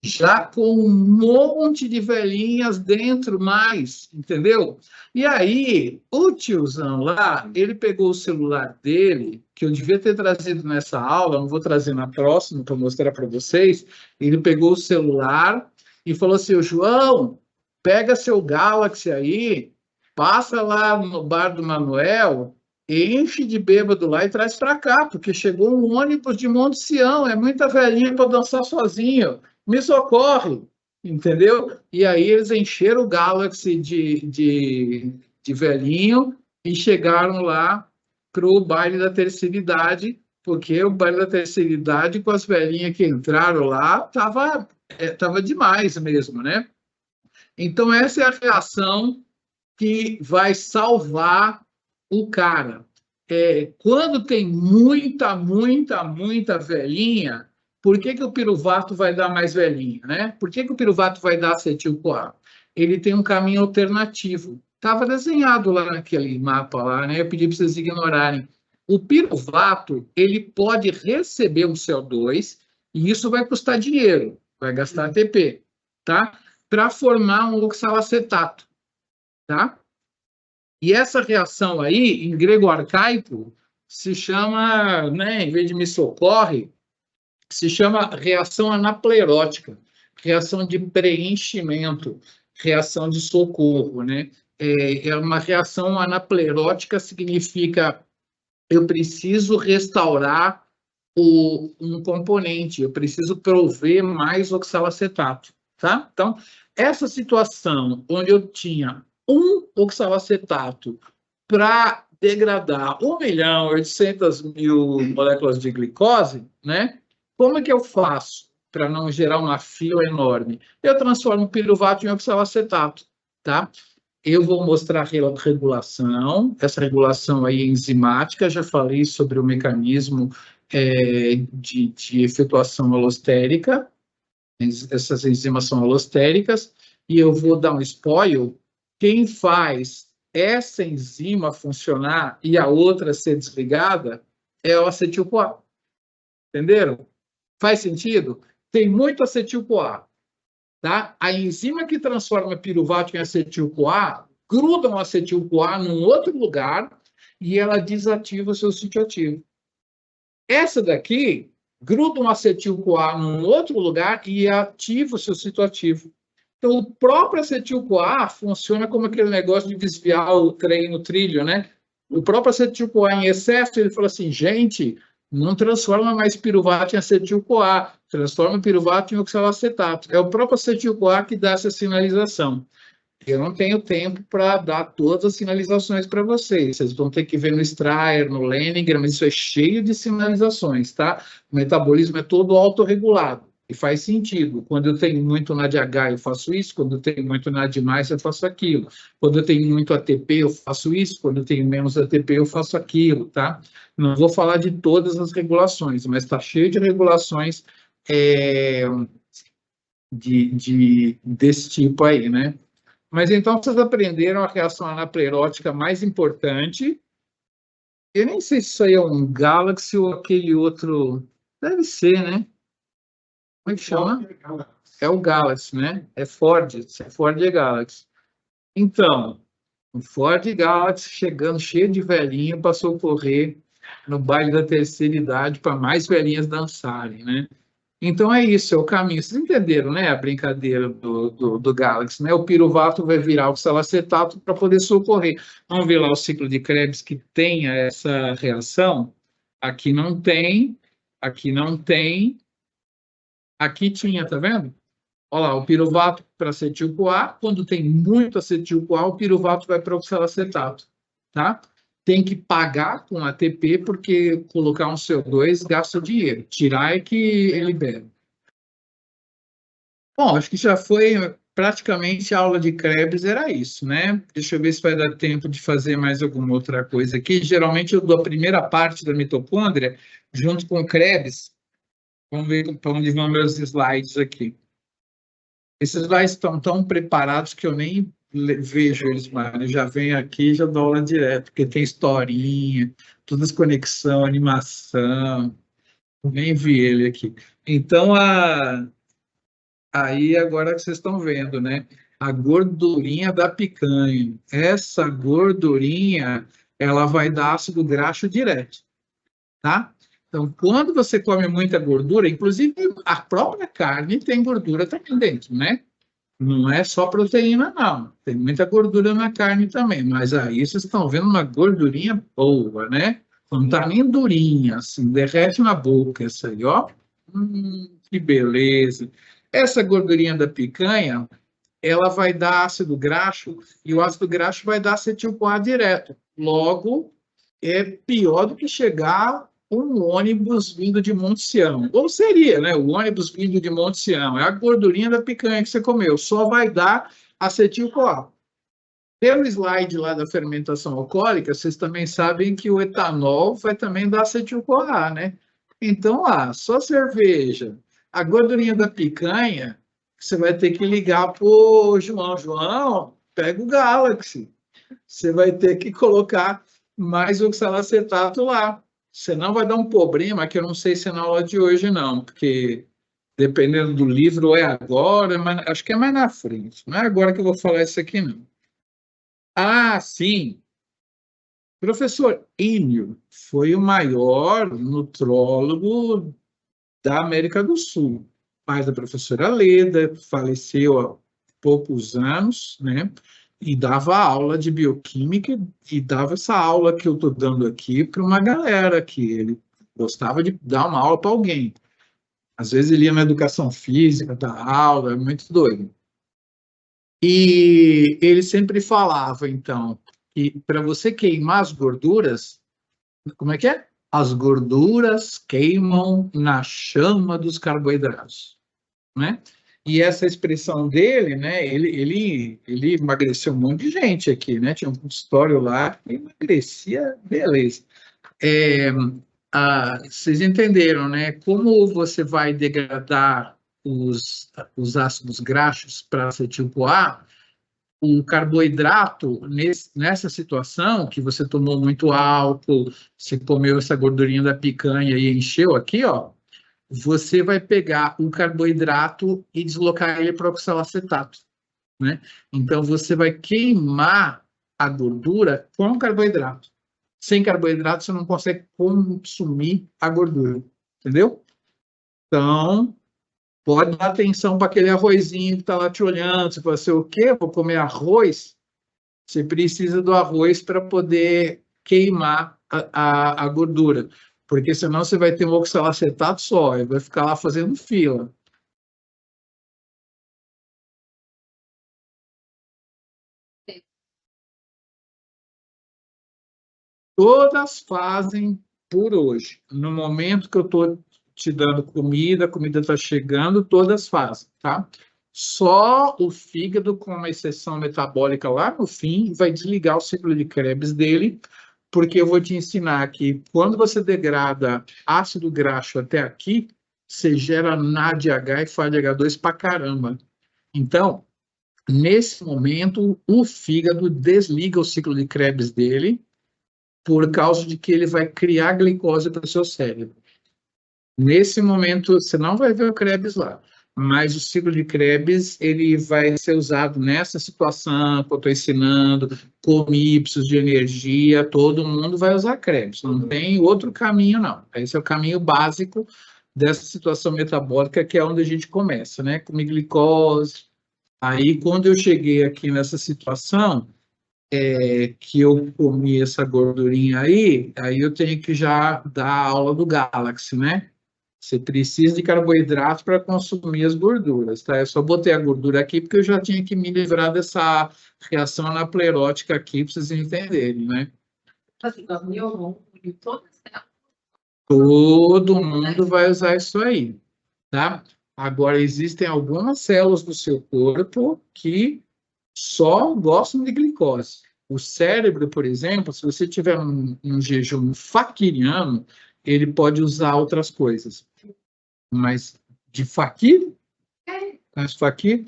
já com um monte de velhinhas dentro mais, entendeu? E aí, o tiozão lá, ele pegou o celular dele, que eu devia ter trazido nessa aula, não vou trazer na próxima para mostrar para vocês. Ele pegou o celular e falou assim: "Ô, João, pega seu Galaxy aí, passa lá no bar do Manuel, enche de bêbado lá e traz para cá, porque chegou um ônibus de Monte Sião, é muita velhinha para dançar sozinho. Me socorre", entendeu? E aí eles encheram o Galaxy de velhinho e chegaram lá para o baile da terceira idade, porque o baile da terceira idade, com as velhinhas que entraram lá, tava demais mesmo, né? Então, essa é a reação que vai salvar o cara. Quando tem muita velhinha, por que o piruvato vai dar mais velhinha, né? Por que o piruvato vai dar acetil-CoA? Ele tem um caminho alternativo. Estava desenhado lá naquele mapa lá, né? Eu pedi para vocês ignorarem. O piruvato, ele pode receber um CO2 e isso vai custar dinheiro, vai gastar ATP, tá? Para formar um oxalacetato, tá? E essa reação aí, em grego arcaico, se chama, né, em vez de me socorre, se chama reação anaplerótica, reação de preenchimento, reação de socorro, né? É uma reação anaplerótica, significa eu preciso restaurar um componente, eu preciso prover mais oxalacetato, tá? Então, essa situação onde eu tinha um oxalacetato para degradar 1.800.000 moléculas de glicose, né? Como é que eu faço para não gerar uma fila enorme? Eu transformo o piruvato em oxalacetato, tá? Eu vou mostrar a regulação, essa regulação aí enzimática, já falei sobre o mecanismo de efetuação alostérica, essas enzimas são alostéricas, e eu vou dar um spoiler: quem faz essa enzima funcionar e a outra ser desligada é o acetil-CoA. Entenderam? Faz sentido? Tem muito acetil-CoA, tá? A enzima que transforma piruvato em acetil-CoA gruda um acetil-CoA num outro lugar e ela desativa o seu sítio ativo. Essa daqui gruda um acetil-CoA num outro lugar e ativa o seu sítio ativo. Então, o próprio acetil-CoA funciona como aquele negócio de desviar o trem no trilho, né? O próprio acetil-CoA em excesso, ele fala assim: gente, não transforma mais piruvato em acetil-CoA, transforma piruvato em oxalacetato. É o próprio acetil-CoA que dá essa sinalização. Eu não tenho tempo para dar todas as sinalizações para vocês. Vocês vão ter que ver no Strayer, no Leningram, isso é cheio de sinalizações, tá? O metabolismo é todo autorregulado e faz sentido. Quando eu tenho muito NADH, eu faço isso. Quando eu tenho muito NAD+, eu faço aquilo. Quando eu tenho muito ATP, eu faço isso. Quando eu tenho menos ATP, eu faço aquilo, tá? Não vou falar de todas as regulações, mas está cheio de regulações desse tipo aí, né? Mas então vocês aprenderam a reação anaplerótica mais importante. Eu nem sei se isso aí é um Galaxy ou aquele outro. Deve ser, né? Como é que chama? É o Galaxy, né? É Ford. Se é Ford, é Galaxy. Então, o Ford Galaxy chegando cheio de velhinha para socorrer no baile da terceira idade para mais velhinhas dançarem, né? Então é isso, é o caminho. Vocês entenderam, né, a brincadeira do Galaxy, né? O piruvato vai virar oxalacetato para poder socorrer. Vamos ver lá o ciclo de Krebs que tenha essa reação. Aqui não tem, aqui não tem, aqui tinha, tá vendo? Olha lá, o piruvato para acetil-CoA, quando tem muito acetil-CoA, o piruvato vai para oxalacetato, tá? Tem que pagar com ATP, porque colocar um CO2 gasta dinheiro. Tirar é que libera. Bom, acho que já foi praticamente a aula de Krebs, era isso, né? Deixa eu ver se vai dar tempo de fazer mais alguma outra coisa aqui. Geralmente eu dou a primeira parte da mitocôndria junto com o Krebs. Vamos ver para onde vão meus slides aqui. Esses slides estão tão preparados que eu nem vejo eles mais. Eu já venho aqui e já dou aula direto, porque tem historinha, todas as conexões, animação. Nem vi ele aqui. Então, Aí agora que vocês estão vendo, né? A gordurinha da picanha. Essa gordurinha, ela vai dar ácido graxo direto, tá? Então, quando você come muita gordura, inclusive a própria carne tem gordura também dentro, né? Não é só proteína, não. Tem muita gordura na carne também, mas aí vocês estão vendo uma gordurinha boa, né? Não tá nem durinha, assim, derrete na boca essa aí, ó. Que beleza. Essa gordurinha da picanha, ela vai dar ácido graxo e o ácido graxo vai dar acetil-CoA direto. Logo, é pior do que chegar um ônibus vindo de Monte Sião. Ou seria, né? O ônibus vindo de Monte Sião. É a gordurinha da picanha que você comeu. Só vai dar acetil-CoA. Pelo slide lá da fermentação alcoólica, vocês também sabem que o etanol vai também dar acetil-CoA, né? Então, só cerveja. A gordurinha da picanha, você vai ter que ligar para o João. João, pega o Galaxy. Você vai ter que colocar mais oxalacetato lá. Senão vai dar um problema que eu não sei se é na aula de hoje, não, porque dependendo do livro é agora, mas acho que é mais na frente. Não é agora que eu vou falar isso aqui, não. Ah, sim. Professor Enio foi o maior nutrólogo da América do Sul. Pai da professora Leda, faleceu há poucos anos, né? E dava aula de bioquímica e dava essa aula que eu estou dando aqui para uma galera que ele gostava de dar uma aula para alguém. Às vezes ele ia na educação física, dar aula, é muito doido. E ele sempre falava, então, que para você queimar as gorduras, como é que é? As gorduras queimam na chama dos carboidratos, né? E essa expressão dele, né? Ele emagreceu um monte de gente aqui, né? Tinha um consultório lá, emagrecia, beleza. Vocês entenderam, né? Como você vai degradar os ácidos graxos para acetil-CoA? O carboidrato, nessa situação, que você tomou muito álcool, você comeu essa gordurinha da picanha e encheu aqui, ó, você vai pegar o carboidrato e deslocar ele para o oxalacetato, né? Então, você vai queimar a gordura com o carboidrato. Sem carboidrato, você não consegue consumir a gordura, entendeu? Então, pode dar atenção para aquele arrozinho que está lá te olhando. Você fala assim, o quê? Vou comer arroz? Você precisa do arroz para poder queimar a gordura, porque senão você vai ter um oxalacetato só, e vai ficar lá fazendo fila. Todas fazem por hoje. No momento que eu estou te dando comida, a comida está chegando, todas fazem, tá? Só o fígado, com uma exceção metabólica lá no fim, vai desligar o ciclo de Krebs dele, porque eu vou te ensinar que quando você degrada ácido graxo até aqui, você gera NADH e FADH2 pra caramba. Então, nesse momento, o fígado desliga o ciclo de Krebs dele, por causa de que ele vai criar glicose para o seu cérebro. Nesse momento, você não vai ver o Krebs lá, mas o ciclo de Krebs ele vai ser usado nessa situação que eu estou ensinando, com ípsios de energia, todo mundo vai usar Krebs, não tem outro caminho, não. Esse é o caminho básico dessa situação metabólica, que é onde a gente começa, né? Comer glicose. Aí, quando eu cheguei aqui nessa situação, que eu comi essa gordurinha aí eu tenho que já dar a aula do Galaxy, né? Você precisa de carboidrato para consumir as gorduras, tá? Eu só botei a gordura aqui porque eu já tinha que me livrar dessa reação anaplerótica aqui, para vocês entenderem, né? Todo mundo vai usar isso aí, tá? Agora, existem algumas células do seu corpo que só gostam de glicose. O cérebro, por exemplo, se você tiver um jejum faquiriano, ele pode usar outras coisas. Mas de faquir, mas faquir,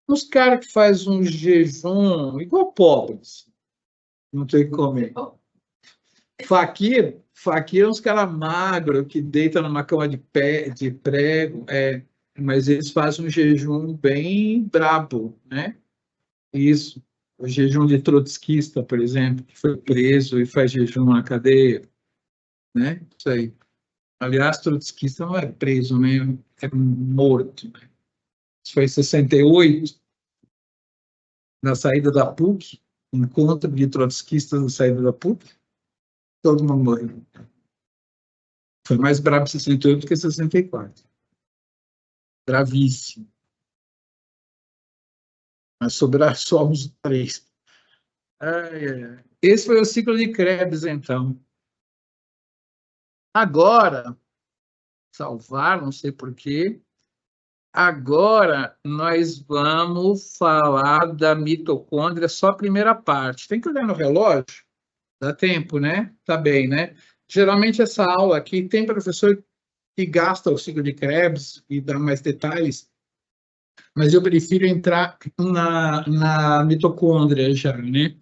os caras que fazem um jejum igual pobres, não tem o que comer. Faquir é uns caras magros que deitam numa cama de prego, Mas eles fazem um jejum bem brabo, né? Isso. O jejum de trotskista, por exemplo, que foi preso e faz jejum na cadeia, né? Isso aí. Aliás, trotskista não é preso, né? É morto. Né? Isso foi em 68, na saída da PUC, encontro de trotskistas na saída da PUC, todo mundo morreu. Foi mais brabo 68 do que 64. Gravíssimo. Mas sobrar só os três. Esse foi o ciclo de Krebs, então. Agora, salvar, não sei porquê, agora nós vamos falar da mitocôndria, só a primeira parte. Tem que olhar no relógio? Dá tempo, né? Tá bem, né? Geralmente essa aula aqui tem professor que gasta o ciclo de Krebs e dá mais detalhes, mas eu prefiro entrar na mitocôndria já, né?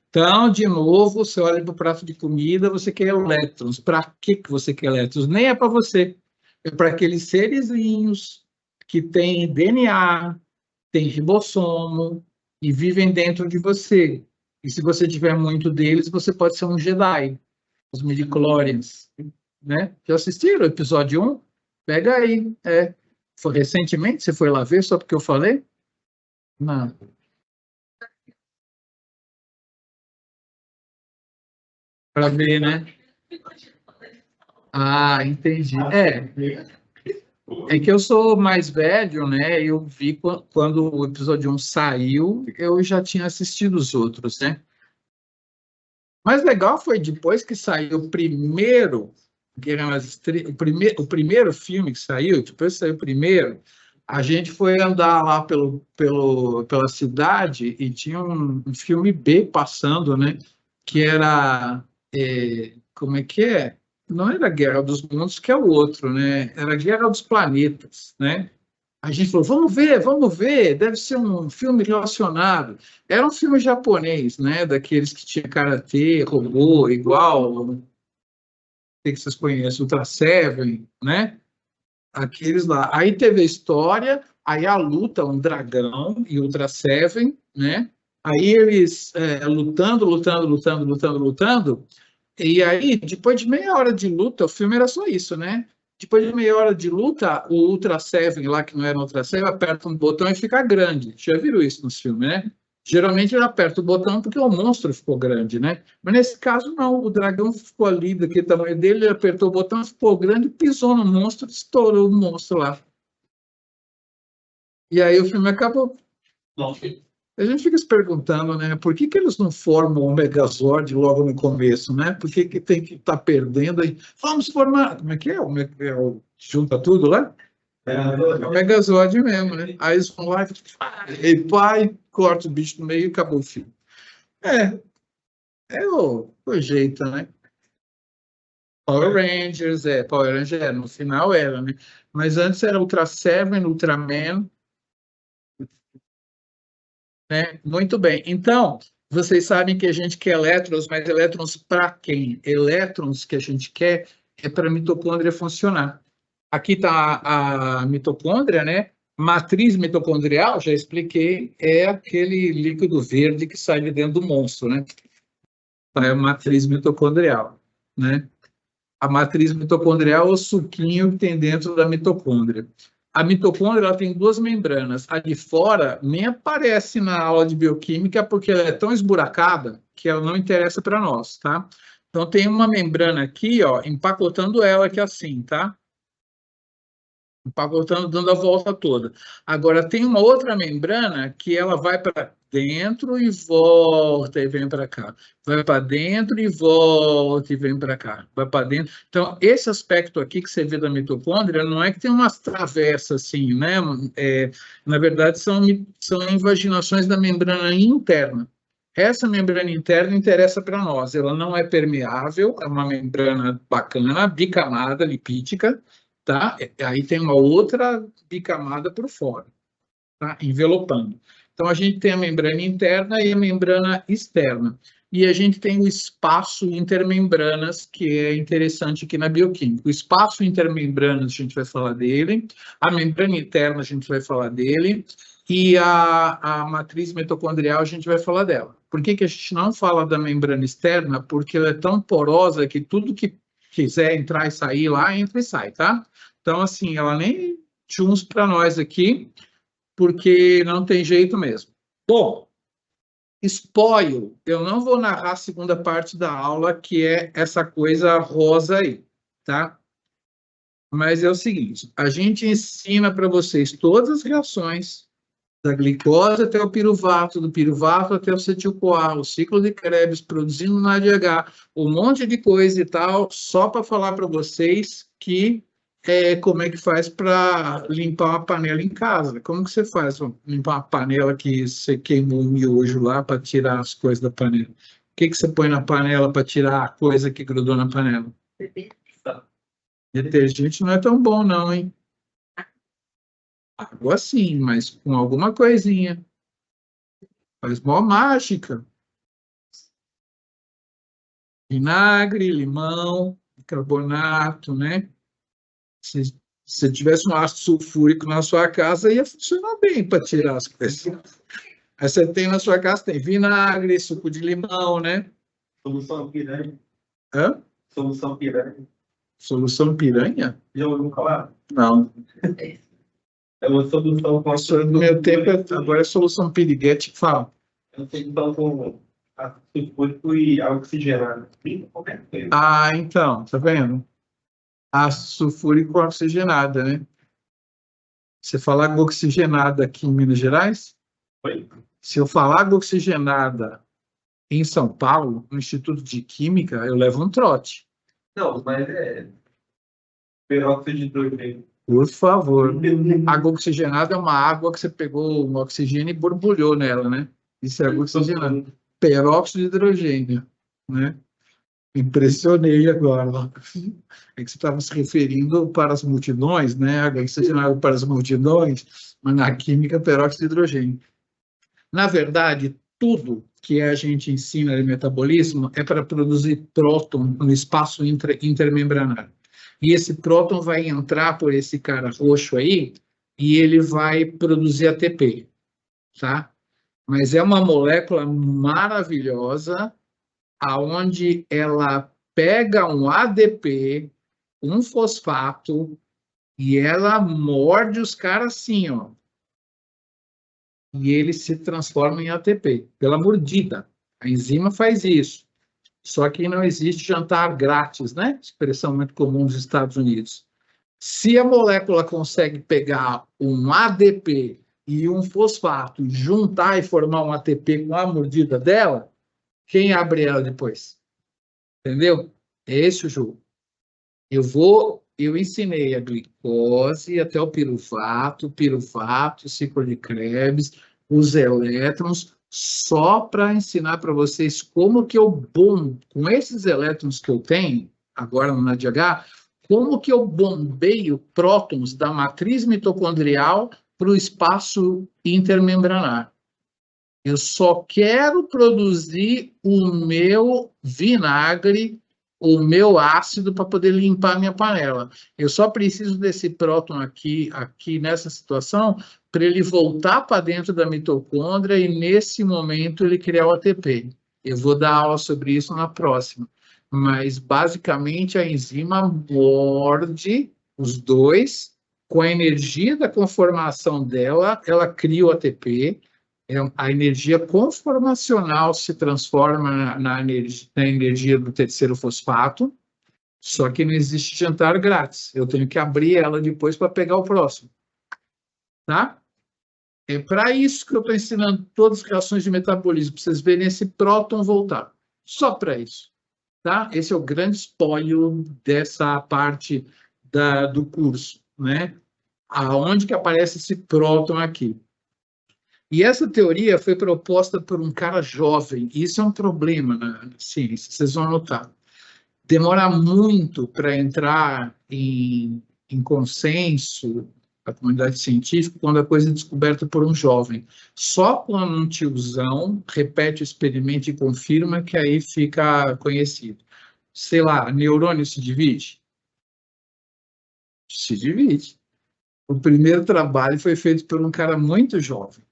Então, de novo, você olha para o prato de comida, você quer elétrons. Para que você quer elétrons? Nem é para você. É para aqueles serizinhos que têm DNA, têm ribossomo e vivem dentro de você. E se você tiver muito deles, você pode ser um Jedi, os midichlorians, né? Já assistiram o episódio 1? Pega aí. Foi recentemente, você foi lá ver só porque eu falei? Não. Para ver, né? Ah, entendi. É que eu sou mais velho, né? Eu vi quando o episódio 1 saiu, eu já tinha assistido os outros, né? Mas legal foi depois que saiu o primeiro, o primeiro filme que saiu, depois que saiu o primeiro, a gente foi andar lá pela cidade e tinha um filme B passando, né? Que era, como é que é? Não era Guerra dos Mundos, que é o outro, né? Era Guerra dos Planetas, né? A gente falou, vamos ver, deve ser um filme relacionado. Era um filme japonês, né? Daqueles que tinha karatê, robô, igual, sei que vocês conhecem, Ultra Seven, né? Aqueles lá. Aí teve a história, aí a luta, um dragão e Ultra Seven, né? Aí eles lutando, e aí, depois de meia hora de luta, o filme era só isso, né? Depois de meia hora de luta, o Ultra Seven, lá que não era Ultra Seven, aperta um botão e fica grande. Já viram isso nos filmes, né? Geralmente ele aperta o botão porque o monstro ficou grande, né? Mas nesse caso, não. O dragão ficou ali, daquele tamanho dele, ele apertou o botão, ficou grande, pisou no monstro, estourou o monstro lá. E aí o filme acabou. A gente fica se perguntando, né, por que eles não formam o Megazord logo no começo, né? Por que tem que estar perdendo aí? Vamos formar. Como é que é? Junta tudo lá? É o Megazord mesmo, né? Aí eles vão lá e pai, corta o bicho no meio e acabou o filme. É o jeito, né? Power Rangers, no final era, né? Mas antes era Ultra Seven, Ultraman, né? Muito bem. Então, vocês sabem que a gente quer elétrons, mas elétrons para quem? Elétrons que a gente quer é para a mitocôndria funcionar. Aqui está a mitocôndria, né? Matriz mitocondrial, já expliquei, é aquele líquido verde que sai de dentro do monstro, né? É a matriz mitocondrial, né? A matriz mitocondrial é o suquinho que tem dentro da mitocôndria. A mitocôndria ela tem duas membranas. A de fora nem aparece na aula de bioquímica porque ela é tão esburacada que ela não interessa para nós, tá? Então tem uma membrana aqui, ó, empacotando ela aqui assim, tá? Empacotando, dando a volta toda. Agora tem uma outra membrana que ela vai para dentro e volta e vem para cá. Vai para dentro e volta e vem para cá. Vai para dentro. Então, esse aspecto aqui que você vê da mitocôndria não é que tem umas travessas assim, né? Na verdade, são invaginações da membrana interna. Essa membrana interna interessa para nós. Ela não é permeável, é uma membrana bacana, bicamada, lipídica, tá? Aí tem uma outra bicamada por fora, tá? Envelopando. Então, a gente tem a membrana interna e a membrana externa. e a gente tem o espaço intermembranas, que é interessante aqui na bioquímica. O espaço intermembranas, a gente vai falar dele, a membrana interna, a gente vai falar dele, e a matriz mitocondrial, a gente vai falar dela. Por que que a gente não fala da membrana externa? Porque ela é tão porosa que tudo que quiser entrar e sair lá, entra e sai, tá? Então, assim, ela nem tchuns para nós aqui, porque não tem jeito mesmo. Bom, spoiler, eu não vou narrar a segunda parte da aula, que é essa coisa rosa aí, tá? Mas é o seguinte, a gente ensina para vocês todas as reações, da glicose até o piruvato, do piruvato até o acetil-CoA, o ciclo de Krebs, produzindo NADH, um monte de coisa e tal, só para falar para vocês que como é que faz para limpar uma panela em casa. Como que você faz para limpar uma panela que você queimou um miojo lá para tirar as coisas da panela? O que que você põe na panela para tirar a coisa que grudou na panela? Detergente não é tão bom não, hein? Água sim, mas com alguma coisinha. Faz mó mágica. Vinagre, limão, bicarbonato, né? Se tivesse um ácido sulfúrico na sua casa, ia funcionar bem para tirar as coisas. Aí você tem na sua casa, tem vinagre, suco de limão, né? Solução piranha. Hã? Solução piranha. Solução piranha? Já ouviu falar? Não. É uma solução com... Isso no meu tempo, agora é solução piriguete que fala. É uma solução com ácido sulfúrico e oxigenado. Ah, então, tá vendo? Ácido sulfúrico oxigenada, né? Você fala água oxigenada aqui em Minas Gerais? Oi? Se eu falar água oxigenada em São Paulo, no Instituto de Química, eu levo um trote. Não, mas é peróxido de hidrogênio. Por favor. Água oxigenada é uma água que você pegou um oxigênio e borbulhou nela, né? Isso é água oxigenada. Peróxido de hidrogênio, né? Impressionei agora. É que você estava se referindo para as multidões, né? Água oxigenada para as multidões, mas na química, peróxido de hidrogênio. Na verdade, tudo que a gente ensina de metabolismo é para produzir próton no espaço intermembranar. E esse próton vai entrar por esse cara roxo aí e ele vai produzir ATP, tá? Mas é uma molécula maravilhosa, aonde ela pega um ADP, um fosfato, e ela morde os caras assim, ó. E ele se transforma em ATP, pela mordida. A enzima faz isso. Só que não existe jantar grátis, né? Expressão muito comum nos Estados Unidos. Se a molécula consegue pegar um ADP e um fosfato, juntar e formar um ATP com a mordida dela, quem abre ela depois? Entendeu? É esse o jogo. Eu ensinei a glicose até o piruvato, ciclo de Krebs, os elétrons, só para ensinar para vocês como que eu bombo, com esses elétrons que eu tenho, agora no NADH, como que eu bombeio prótons da matriz mitocondrial para o espaço intermembranar. Eu só quero produzir o meu vinagre, o meu ácido para poder limpar a minha panela. Eu só preciso desse próton aqui nessa situação para ele voltar para dentro da mitocôndria e nesse momento ele criar o ATP. Eu vou dar aula sobre isso na próxima. Mas basicamente a enzima morde os dois, com a energia da conformação dela, ela cria o ATP. A energia conformacional se transforma na energia do terceiro fosfato, só que não existe jantar grátis. Eu tenho que abrir ela depois para pegar o próximo. Tá? É para isso que eu estou ensinando todas as reações de metabolismo, para vocês verem esse próton voltar. Só para isso. Tá? Esse é o grande spoiler dessa parte do curso. Né? Aonde que aparece esse próton aqui? E essa teoria foi proposta por um cara jovem, e isso é um problema na ciência, vocês vão notar. Demora muito para entrar em consenso a comunidade científica, quando a coisa é descoberta por um jovem. Só quando um tiozão repete o experimento e confirma que aí fica conhecido. Sei lá, neurônio se divide? Se divide. O primeiro trabalho foi feito por um cara muito jovem.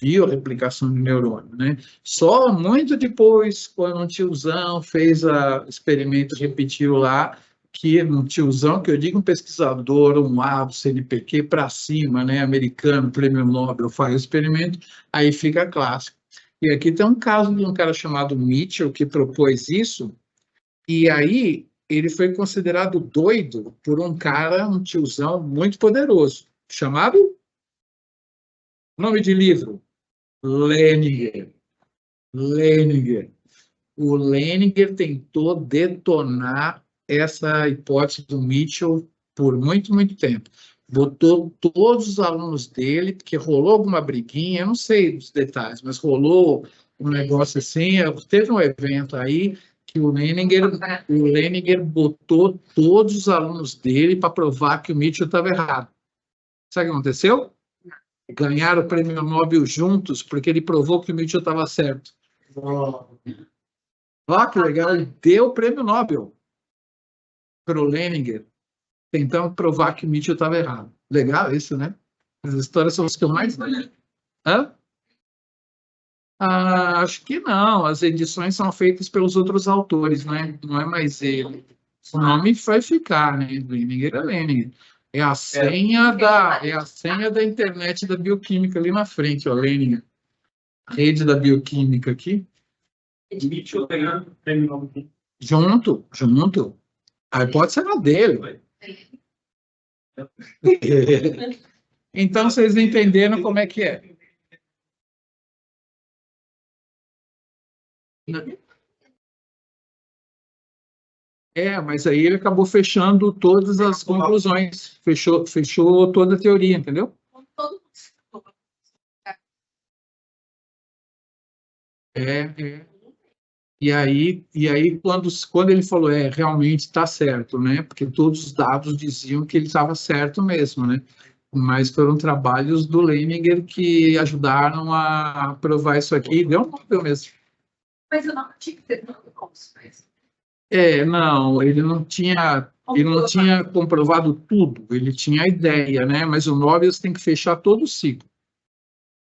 Viu a replicação de neurônio, né? Só muito depois, quando um tiozão fez o experimento, repetiu lá, que um tiozão, que eu digo um pesquisador, um A do CNPq para cima, né? Americano, prêmio Nobel, faz o experimento, aí fica clássico. E aqui tem um caso de um cara chamado Mitchell, que propôs isso, e aí ele foi considerado doido por um cara, um tiozão muito poderoso, chamado, nome de livro, Leninger. Leninger. O Leninger tentou detonar essa hipótese do Mitchell por muito, muito tempo. Botou todos os alunos dele, porque rolou alguma briguinha, eu não sei dos detalhes, mas rolou um negócio assim, teve um evento aí que o Leninger botou todos os alunos dele para provar que o Mitchell estava errado. Sabe o que aconteceu? Ganharam o prêmio Nobel juntos, porque ele provou que o Mitchell estava certo. Ó, que legal, ele deu o prêmio Nobel para o Leninger, tentando provar que o Mitchell estava errado. Legal isso, né? As histórias são as que eu mais... Hã? Acho que não, as edições são feitas pelos outros autores, né? Não é mais ele. O nome vai ficar, né? Leninger é Leninger. É a senha da internet da bioquímica ali na frente, ó, Leninger. Rede da bioquímica aqui. Mitchell ganhando o prêmio Nobel. Junto. A hipótese era dele. Então, vocês entenderam como é que é. Mas aí ele acabou fechando todas as conclusões, fechou toda a teoria, entendeu? É. E aí quando ele falou, realmente está certo, né? Porque todos os dados diziam que ele estava certo mesmo, né? Mas foram trabalhos do Leninger que ajudaram a provar isso aqui, deu um Nobel mesmo. Mas eu não tinha que ter como se faz. Não, ele não tinha comprovado tudo, ele tinha a ideia, né? Mas o Nobel você tem que fechar todo o ciclo.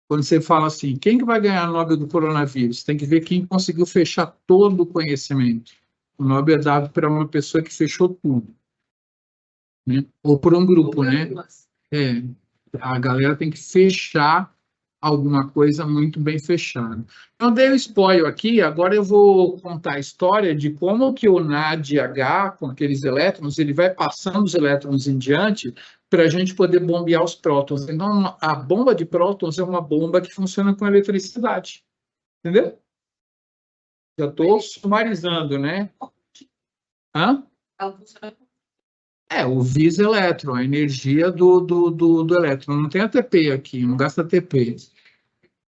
Quando você fala assim, quem que vai ganhar o Nobel do coronavírus? Tem que ver quem conseguiu fechar todo o conhecimento. O Nobel é dado para uma pessoa que fechou tudo, né? Ou por um grupo, né? A galera tem que fechar alguma coisa muito bem fechada. Eu dei um spoiler aqui, agora eu vou contar a história de como que o NADH, com aqueles elétrons, ele vai passando os elétrons em diante para a gente poder bombear os prótons. Então, a bomba de prótons é uma bomba que funciona com eletricidade. Entendeu? Já estou sumarizando, né? Hã? Ela funciona. O vis-elétron, a energia do elétron. Não tem ATP aqui, não gasta ATP.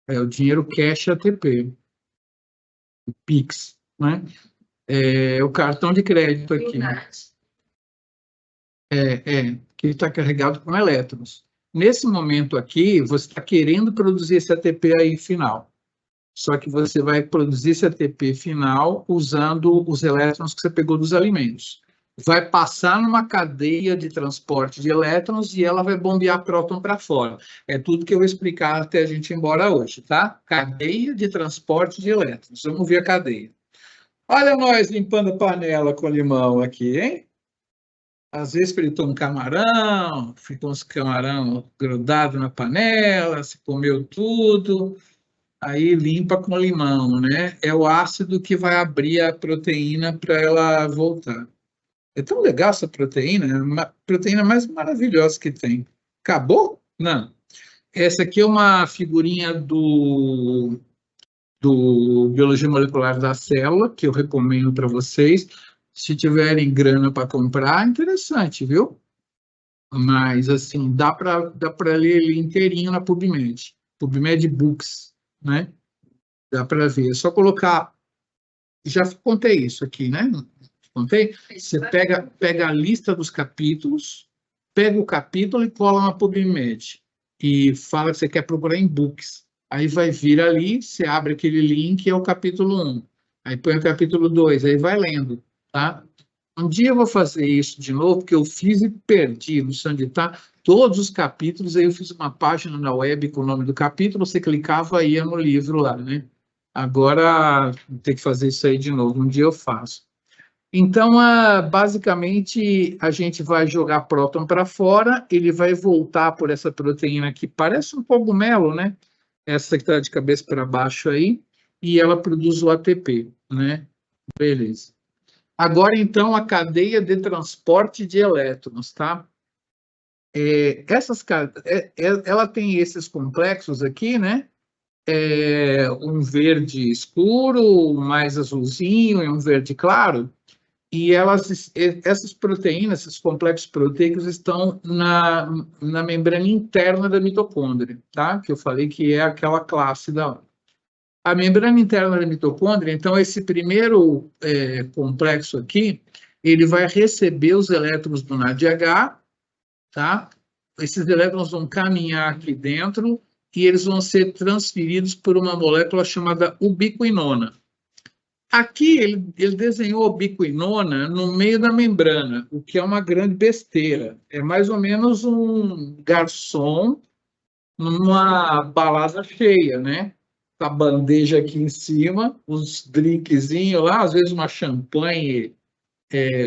O dinheiro cash é ATP. O Pix, né? O cartão de crédito aqui. Que está carregado com elétrons. Nesse momento aqui, você está querendo produzir esse ATP aí final. Só que você vai produzir esse ATP final usando os elétrons que você pegou dos alimentos. Vai passar numa cadeia de transporte de elétrons e ela vai bombear próton para fora. É tudo que eu vou explicar até a gente ir embora hoje, tá? Cadeia de transporte de elétrons. Vamos ver a cadeia. Olha nós limpando a panela com limão aqui, hein? Às vezes fritou um camarão, ficou uns camarão grudado na panela, se comeu tudo, aí limpa com limão, né? É o ácido que vai abrir a proteína para ela voltar. É tão legal essa proteína, é a proteína mais maravilhosa que tem. Acabou? Não. Essa aqui é uma figurinha do Biologia Molecular da Célula, que eu recomendo para vocês. Se tiverem grana para comprar, interessante, viu? Mas, assim, dá para ler ele inteirinho na PubMed. PubMed Books, né? Dá para ver. É só colocar... Já contei isso aqui, né? Contei? Você pega a lista dos capítulos, pega o capítulo e cola na PubMed e fala que você quer procurar em books. Aí vai vir ali, você abre aquele link, é o capítulo 1. Aí põe o capítulo 2, aí vai lendo, tá? Um dia eu vou fazer isso de novo, porque eu fiz e perdi, não sei onde está, todos os capítulos, aí eu fiz uma página na web com o nome do capítulo, você clicava e ia no livro lá, né? Agora, vou ter que fazer isso aí de novo, um dia eu faço. Então, basicamente, a gente vai jogar próton para fora, ele vai voltar por essa proteína que parece um cogumelo, né? Essa que está de cabeça para baixo aí, e ela produz o ATP, né? Beleza. Agora, então, a cadeia de transporte de elétrons, tá? Ela tem esses complexos aqui, né? Um verde escuro, um mais azulzinho e um verde claro. E essas proteínas, esses complexos proteicos, estão na membrana interna da mitocôndria, tá? Que eu falei que é aquela classe da. A membrana interna da mitocôndria, então, esse primeiro complexo aqui, ele vai receber os elétrons do NADH, tá? Esses elétrons vão caminhar aqui dentro e eles vão ser transferidos por uma molécula chamada ubiquinona. Aqui ele desenhou a ubiquinona no meio da membrana, o que é uma grande besteira. É mais ou menos um garçom numa balada cheia, né? A bandeja aqui em cima, os drinkzinhos lá, às vezes uma champanhe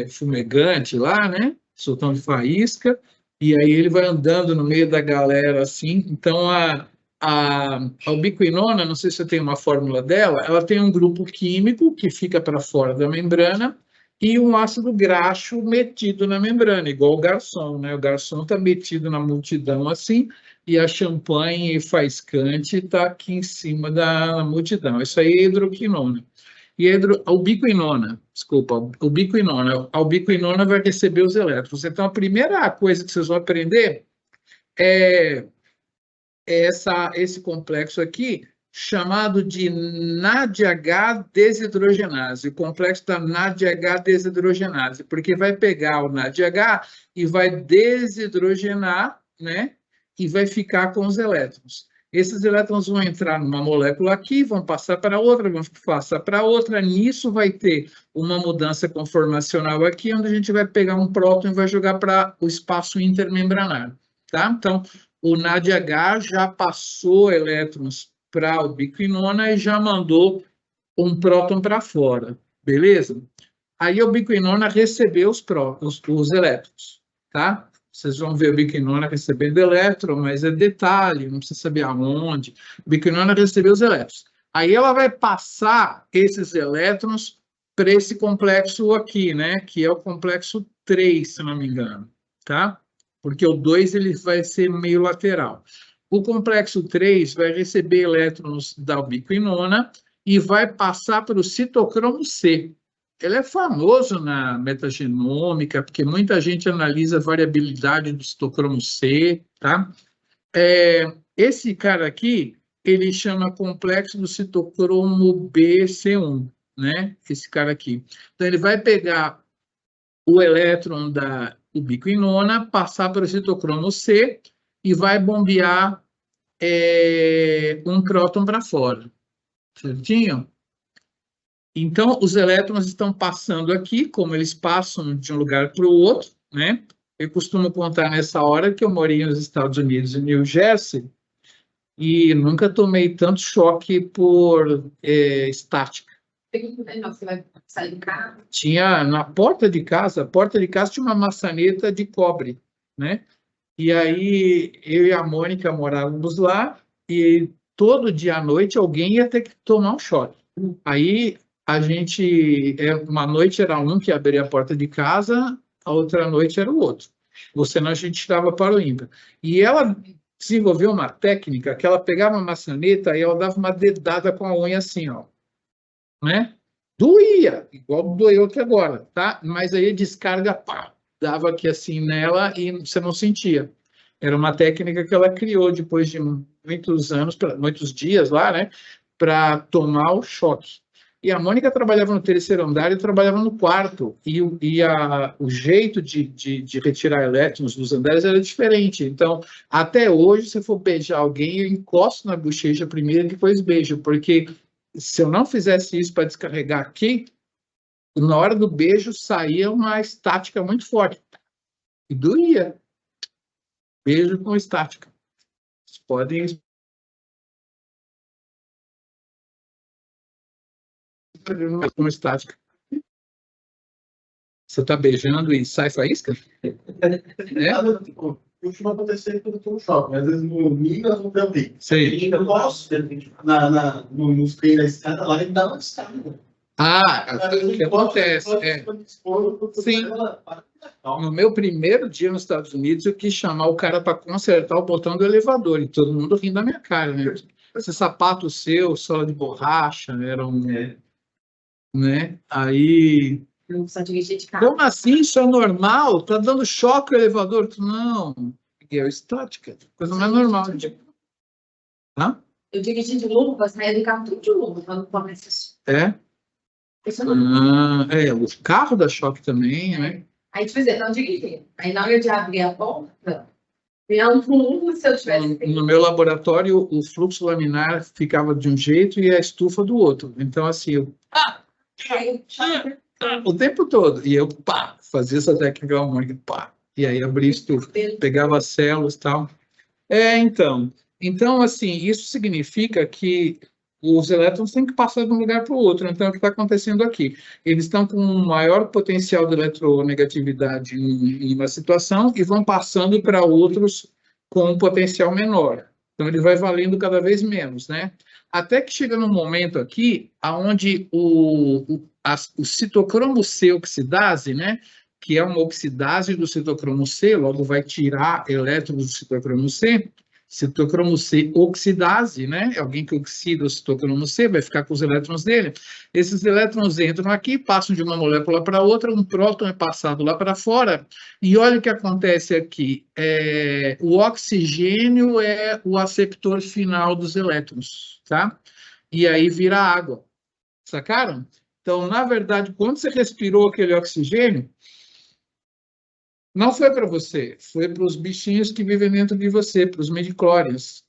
fumegante lá, né? Soltando faísca, e aí ele vai andando no meio da galera assim. Então, a ubiquinona, não sei se eu tenho uma fórmula dela, ela tem um grupo químico que fica para fora da membrana e um ácido graxo metido na membrana, igual o garçom, né? O garçom está metido na multidão assim, e a champanhe faiscante está aqui em cima da multidão. Isso aí é hidroquinona. E a ubiquinona, desculpa, a ubiquinona vai receber os elétrons. Então, a primeira coisa que vocês vão aprender é esse complexo aqui, chamado de NADH desidrogenase, o complexo da NADH desidrogenase, porque vai pegar o NADH e vai desidrogenar, né? E vai ficar com os elétrons. Esses elétrons vão entrar numa molécula aqui, vão passar para outra, vão passar para outra. Nisso vai ter uma mudança conformacional aqui, onde a gente vai pegar um próton e vai jogar para o espaço intermembranário, tá? Então, o NADH já passou elétrons para a ubiquinona e já mandou um próton para fora, beleza? Aí a ubiquinona recebeu os elétrons, tá? Vocês vão ver a ubiquinona recebendo elétron, mas é detalhe, não precisa saber aonde. A ubiquinona recebeu os elétrons. Aí ela vai passar esses elétrons para esse complexo aqui, né? Que é o complexo 3, se não me engano, tá? Porque o 2 ele vai ser meio lateral. O complexo 3 vai receber elétrons da ubiquinona e vai passar para o citocromo C. Ele é famoso na metagenômica, porque muita gente analisa a variabilidade do citocromo C, tá? Esse cara aqui, ele chama complexo do citocromo BC1, né? Esse cara aqui. Então, ele vai pegar o elétron da ubiquinona, passar para o citocromo C e vai bombear um próton para fora. Certinho? Então, os elétrons estão passando aqui, como eles passam de um lugar para o outro, né? Eu costumo contar nessa hora que eu morei nos Estados Unidos, em New Jersey, e nunca tomei tanto choque por estática. Você vai sair do carro? Tinha na porta de casa tinha uma maçaneta de cobre, né? E aí eu e a Mônica morávamos lá e todo dia à noite alguém ia ter que tomar um choque. Aí a gente, uma noite era um que abria a porta de casa, a outra noite era o outro. Ou senão a gente tirava para o ímpar. E ela desenvolveu uma técnica que ela pegava uma maçaneta e ela dava uma dedada com a unha assim, ó, né? Doía, igual doeu aqui agora, tá? Mas aí a descarga, pá, dava aqui assim nela e você não sentia. Era uma técnica que ela criou depois de muitos anos, muitos dias lá, né? Para tomar o choque. E a Mônica trabalhava no terceiro andar e eu trabalhava no quarto. O jeito de retirar elétrons dos andares era diferente. Então, até hoje, se eu for beijar alguém, eu encosto na bochecha primeiro e depois beijo. Porque se eu não fizesse isso para descarregar aqui, na hora do beijo saía uma estática muito forte. E doía. Beijo com estática. Vocês podem... com estática. Você está beijando e sai faísca? Costuma acontecer tudo com o shopping. Às vezes no Minas não tem. Sei. Eu gosto nos treinos da escada lá, ele dá uma escada. O que acontece? Sim. No meu primeiro dia nos Estados Unidos, eu quis chamar o cara para consertar o botão do elevador e todo mundo rindo da minha cara, né? Esse sapato seu, sola de borracha, era um... né? Aí... Não precisa dirigir de carro. Como assim? Isso é normal? Tá dando choque o elevador? Não. É estática. Coisa mais normal. Hã? Eu dirigi de luva, saia do carro tudo de luva, quando começa isso. É? O carro dá choque também, né? Aí, tipo assim, não dirigi. Aí, na hora de abrir a porta, vinha um fundo, se eu tivesse... No meu laboratório, o fluxo laminar ficava de um jeito e a estufa do outro. Então, assim, o tempo todo. E eu, fazia essa técnica harmônica, e aí abria a estufa, pegava as células e tal. Então, assim, isso significa que os elétrons têm que passar de um lugar para o outro. Então, é o que está acontecendo aqui? Eles estão com um maior potencial de eletronegatividade em uma situação e vão passando para outros com um potencial menor. Então, ele vai valendo cada vez menos, né? Até que chega num momento aqui, onde o citocromo C oxidase, né? Que é uma oxidase do citocromo C, logo vai tirar elétrons do citocromo C. Citocromo C oxidase, né? É alguém que oxida o citocromo C, vai ficar com os elétrons dele. Esses elétrons entram aqui, passam de uma molécula para outra, um próton é passado lá para fora, e olha o que acontece aqui. O oxigênio é o aceptor final dos elétrons, tá? E aí vira água. Sacaram? Então, na verdade, quando você respirou aquele oxigênio, não foi para você, foi para os bichinhos que vivem dentro de você, para os midichlorians,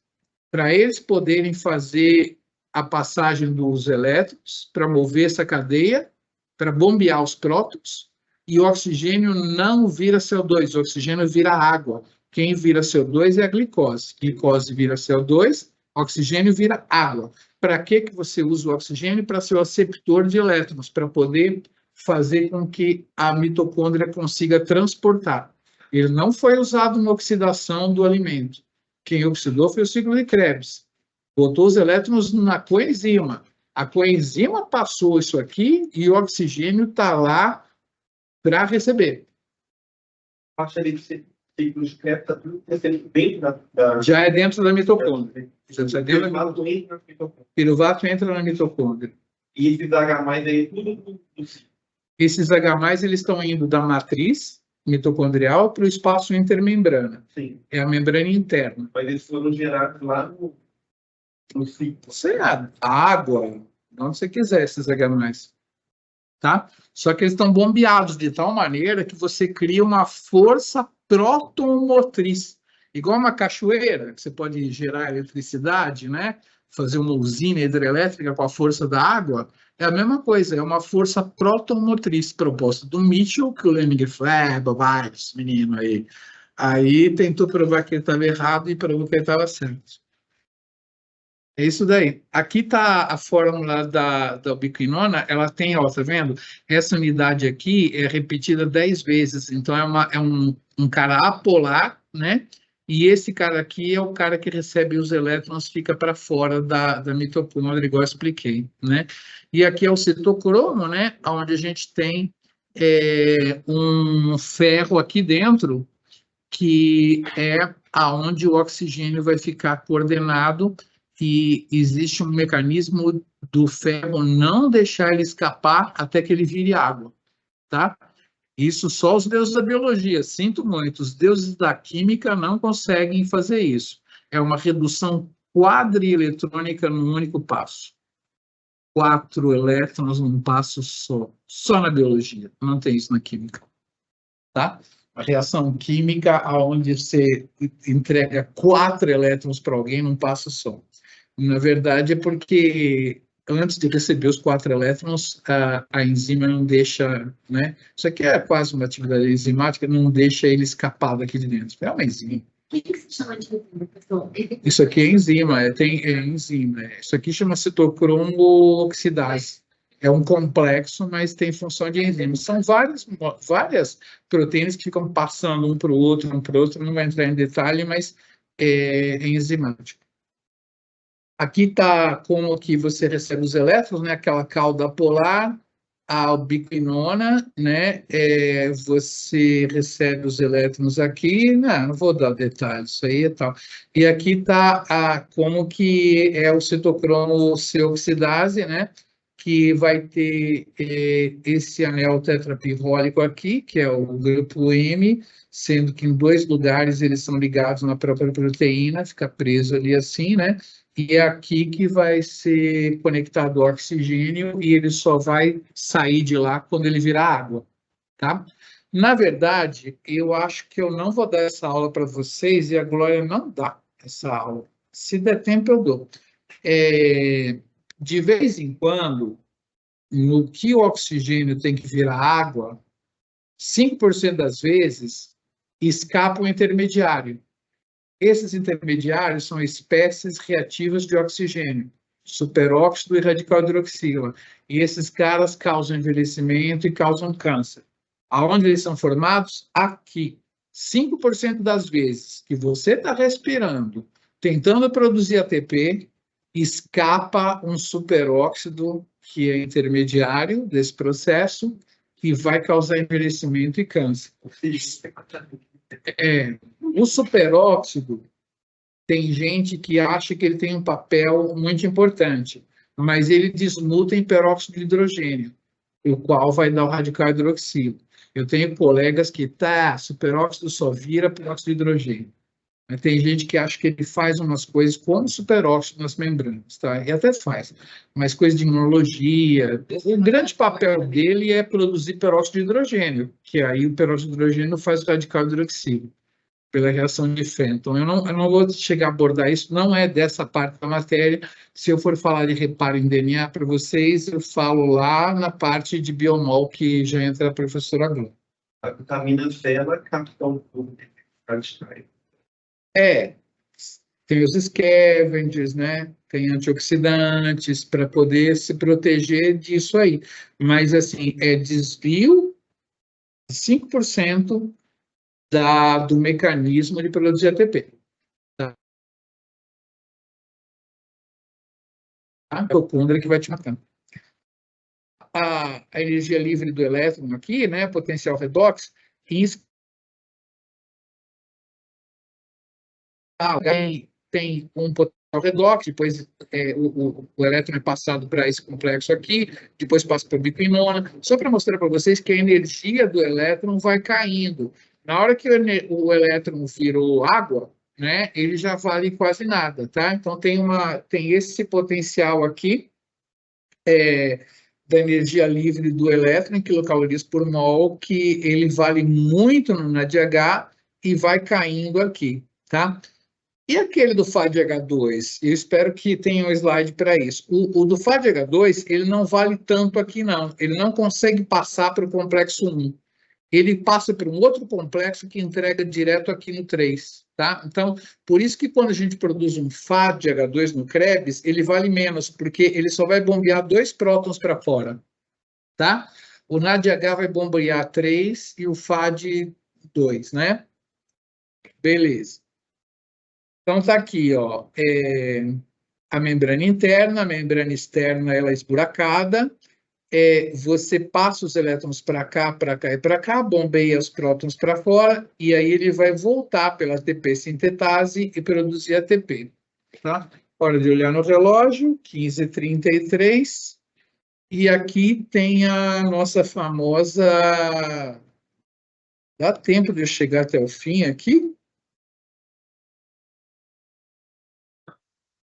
para eles poderem fazer a passagem dos elétrons, para mover essa cadeia, para bombear os prótons, e o oxigênio não vira CO2, o oxigênio vira água. Quem vira CO2 é a glicose. Glicose vira CO2, oxigênio vira água. Para que você usa o oxigênio? Para ser o aceptor de elétrons, para poder fazer com que a mitocôndria consiga transportar. Ele não foi usado na oxidação do alimento. Quem oxidou foi o ciclo de Krebs. Botou os elétrons na coenzima. A coenzima passou isso aqui e o oxigênio está lá para receber. Acho ali que ciclo de Krebs está tudo dentro da... Já é dentro da mitocôndria. Piruvato entra na mitocôndria. E esses H+, aí, tudo do ciclo. Esses H+, eles estão indo da matriz mitocondrial para o espaço intermembrana. Sim. É a membrana interna. Mas eles foram gerados lá no ciclo. Você água, onde você quiser, esses H+. Tá? Só que eles estão bombeados de tal maneira que você cria uma força protomotriz. Igual uma cachoeira, que você pode gerar eletricidade, né? Fazer uma usina hidrelétrica com a força da água. É a mesma coisa, é uma força protomotriz proposta do Mitchell, que o Lemming falou, bobagem, esse menino aí. Aí tentou provar que ele estava errado e provou que ele estava certo. É isso daí. Aqui está a fórmula da ubiquinona, ela tem, ó, tá vendo? Essa unidade aqui é repetida 10 vezes, então é um cara apolar, né? E esse cara aqui é o cara que recebe os elétrons, fica para fora da mitocôndria, igual eu expliquei, né? E aqui é o citocromo, né? Onde a gente tem um ferro aqui dentro, que é aonde o oxigênio vai ficar coordenado, e existe um mecanismo do ferro não deixar ele escapar até que ele vire água, tá? Isso só os deuses da biologia, sinto muito, os deuses da química não conseguem fazer isso. É uma redução quadrieletrônica num único passo. 4 elétrons num passo só na biologia, não tem isso na química, tá? A reação química onde você entrega 4 elétrons para alguém num passo só. Na verdade, é porque antes de receber os 4 elétrons, a enzima não deixa, né? Isso aqui é quase uma atividade enzimática, não deixa ele escapar daqui de dentro. É uma enzima. O que se chama de enzima, pessoal? Isso aqui é enzima, é enzima. Isso aqui chama citocromo oxidase. É um complexo, mas tem função de enzima. São várias proteínas que ficam passando um para o outro, não vai entrar em detalhe, mas é enzimático. Aqui está como que você recebe os elétrons, né? Aquela cauda polar, a ubiquinona, né? Você recebe os elétrons aqui, não vou dar detalhes, isso aí e tal. E aqui está como que é o citocromo C-oxidase, né? Que vai ter esse anel tetrapirrólico aqui, que é o grupo M, sendo que em 2 lugares eles são ligados na própria proteína, fica preso ali assim, né? E é aqui que vai ser conectado o oxigênio e ele só vai sair de lá quando ele virar água, tá? Na verdade, eu acho que eu não vou dar essa aula para vocês e a Glória não dá essa aula. Se der tempo, eu dou. De vez em quando, no que o oxigênio tem que virar água, 5% das vezes escapa o intermediário. Esses intermediários são espécies reativas de oxigênio, superóxido e radical hidroxila. E esses caras causam envelhecimento e causam câncer. Aonde eles são formados? Aqui. 5% das vezes que você está respirando, tentando produzir ATP, escapa um superóxido que é intermediário desse processo, que vai causar envelhecimento e câncer. O superóxido, tem gente que acha que ele tem um papel muito importante, mas ele desmuta em peróxido de hidrogênio, o qual vai dar o radical hidroxilo. Eu tenho colegas que, superóxido só vira peróxido de hidrogênio. Mas tem gente que acha que ele faz umas coisas como superóxido nas membranas, tá? E até faz, mas coisa de imunologia. O grande papel dele é produzir peróxido de hidrogênio, que aí o peróxido de hidrogênio faz o radical hidroxilo pela reação de Fenton. Eu não vou chegar a abordar isso, não é dessa parte da matéria. Se eu for falar de reparo em DNA para vocês, eu falo lá na parte de biomol, que já entra a professora Glória. A vitamina C, ela capta um pouco de tem os scavengers, né? Tem antioxidantes para poder se proteger disso aí. Mas, assim, é desvio de 5% do mecanismo de produzir ATP. Tá? A mitocôndria que vai te matando. A energia livre do elétron aqui, né? Potencial redox, tem um potencial redox, depois o elétron é passado para esse complexo aqui, depois passa para a biquinona, só para mostrar para vocês que a energia do elétron vai caindo. Na hora que o elétron virou água, né, ele já vale quase nada, tá? Então tem esse potencial aqui da energia livre do elétron em quilocalorias por mol, que ele vale muito no NADH e vai caindo aqui, tá? E aquele do FADH2? Eu espero que tenha um slide para isso. O do FADH2, ele não vale tanto aqui, não. Ele não consegue passar para o complexo 1. Ele passa para um outro complexo que entrega direto aqui no 3. Tá? Então, por isso que quando a gente produz um FADH2 no Krebs, ele vale menos, porque ele só vai bombear 2 prótons para fora. Tá? O NADH vai bombear 3 e o FAD 2, né? Beleza. Então, está aqui, ó, a membrana interna, a membrana externa ela é esburacada, você passa os elétrons para cá e para cá, bombeia os prótons para fora, e aí ele vai voltar pela ATP sintetase e produzir ATP. Tá? Hora de olhar no relógio, 15h33, e aqui tem a nossa famosa... Dá tempo de eu chegar até o fim aqui?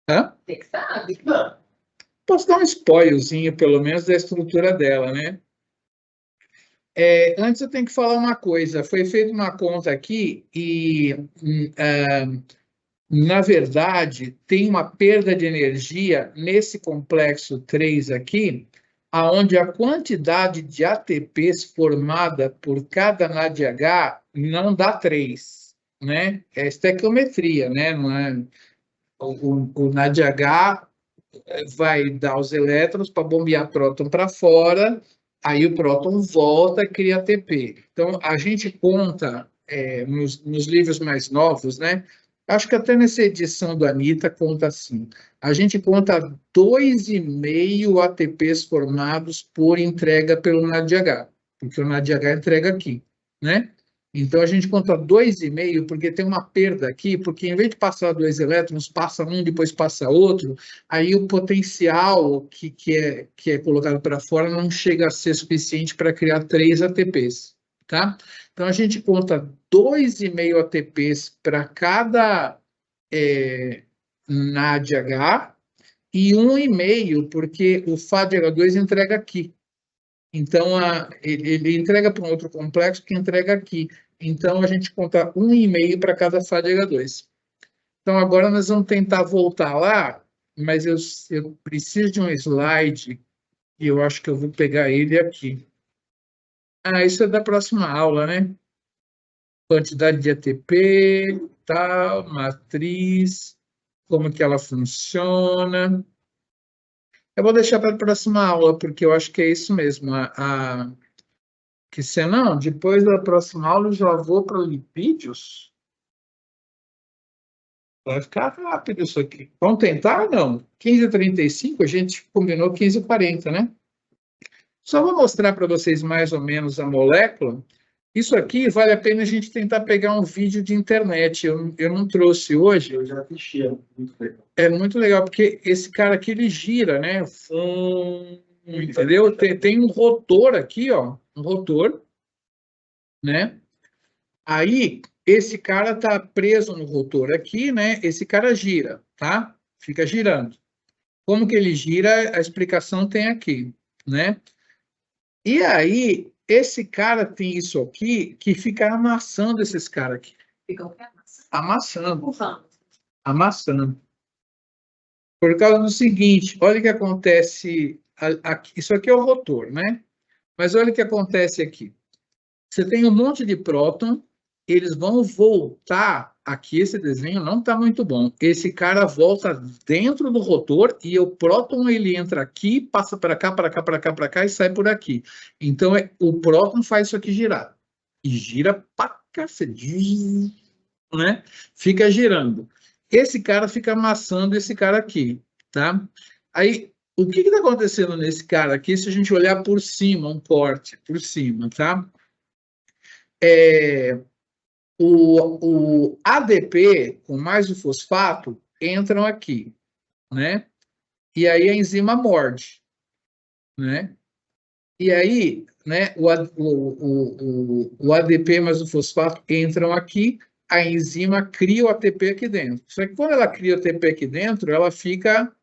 Você que sabe. Não. Posso dar um spoilerzinho, pelo menos, da estrutura dela, né? Antes eu tenho que falar uma coisa. Foi feita uma conta aqui e, na verdade, tem uma perda de energia nesse complexo 3 aqui, aonde a quantidade de ATPs formada por cada NADH não dá 3, né? É estequiometria, né? Não é? O NADH vai dar os elétrons para bombear próton para fora, aí o próton volta e cria ATP. Então, a gente conta, nos livros mais novos, né? Acho que até nessa edição do Anitta conta assim, a gente conta 2,5 ATPs formados por entrega pelo NADH, porque o NADH entrega aqui, né? Então, a gente conta 2,5 porque tem uma perda aqui, porque em vez de passar 2 elétrons, passa um, depois passa outro, aí o potencial que é colocado para fora não chega a ser suficiente para criar 3 ATPs, tá? Então, a gente conta 2,5 ATPs para cada NADH e 1,5 porque o FADH2 entrega aqui. Então, ele entrega para um outro complexo que entrega aqui. Então, a gente conta 1,5 para cada FADH2. Então, agora nós vamos tentar voltar lá, mas eu preciso de um slide e eu acho que eu vou pegar ele aqui. Isso é da próxima aula, né? Quantidade de ATP, tal, matriz, como que ela funciona. Eu vou deixar para a próxima aula, porque eu acho que é isso mesmo. Que senão, depois da próxima aula, eu já vou para lipídios. Vai ficar rápido isso aqui. Vamos tentar ou não? 15h35, a gente combinou 15h40, né? Só vou mostrar para vocês mais ou menos a molécula. Isso aqui vale a pena a gente tentar pegar um vídeo de internet. Eu não trouxe hoje. Eu já assisti, é muito legal. É muito legal, porque esse cara aqui, ele gira, né? Entendeu? Tem um rotor aqui, ó. Um rotor, né? Aí, esse cara está preso no rotor aqui, né? Esse cara gira, tá? Fica girando. Como que ele gira, a explicação tem aqui, né? E aí, esse cara tem isso aqui que fica amassando esses caras aqui. Fica o quê? Amassando. Empurrando. Amassando. Por causa do seguinte, olha o que acontece aqui. Isso aqui é o rotor, né? Mas olha o que acontece aqui. Você tem um monte de próton, eles vão voltar. Aqui esse desenho não está muito bom. Esse cara volta dentro do rotor e o próton ele entra aqui, passa para cá, para cá, para cá, para cá e sai por aqui. Então o próton faz isso aqui girar. E gira para cacete, né? Fica girando. Esse cara fica amassando esse cara aqui, tá? Aí, o que está acontecendo nesse cara aqui, se a gente olhar por cima, um corte por cima, tá? O ADP com mais o fosfato entram aqui, né? E aí a enzima morde, né? E aí, né, o ADP mais o fosfato entram aqui, a enzima cria o ATP aqui dentro. Só que quando ela cria o ATP aqui dentro, ela fica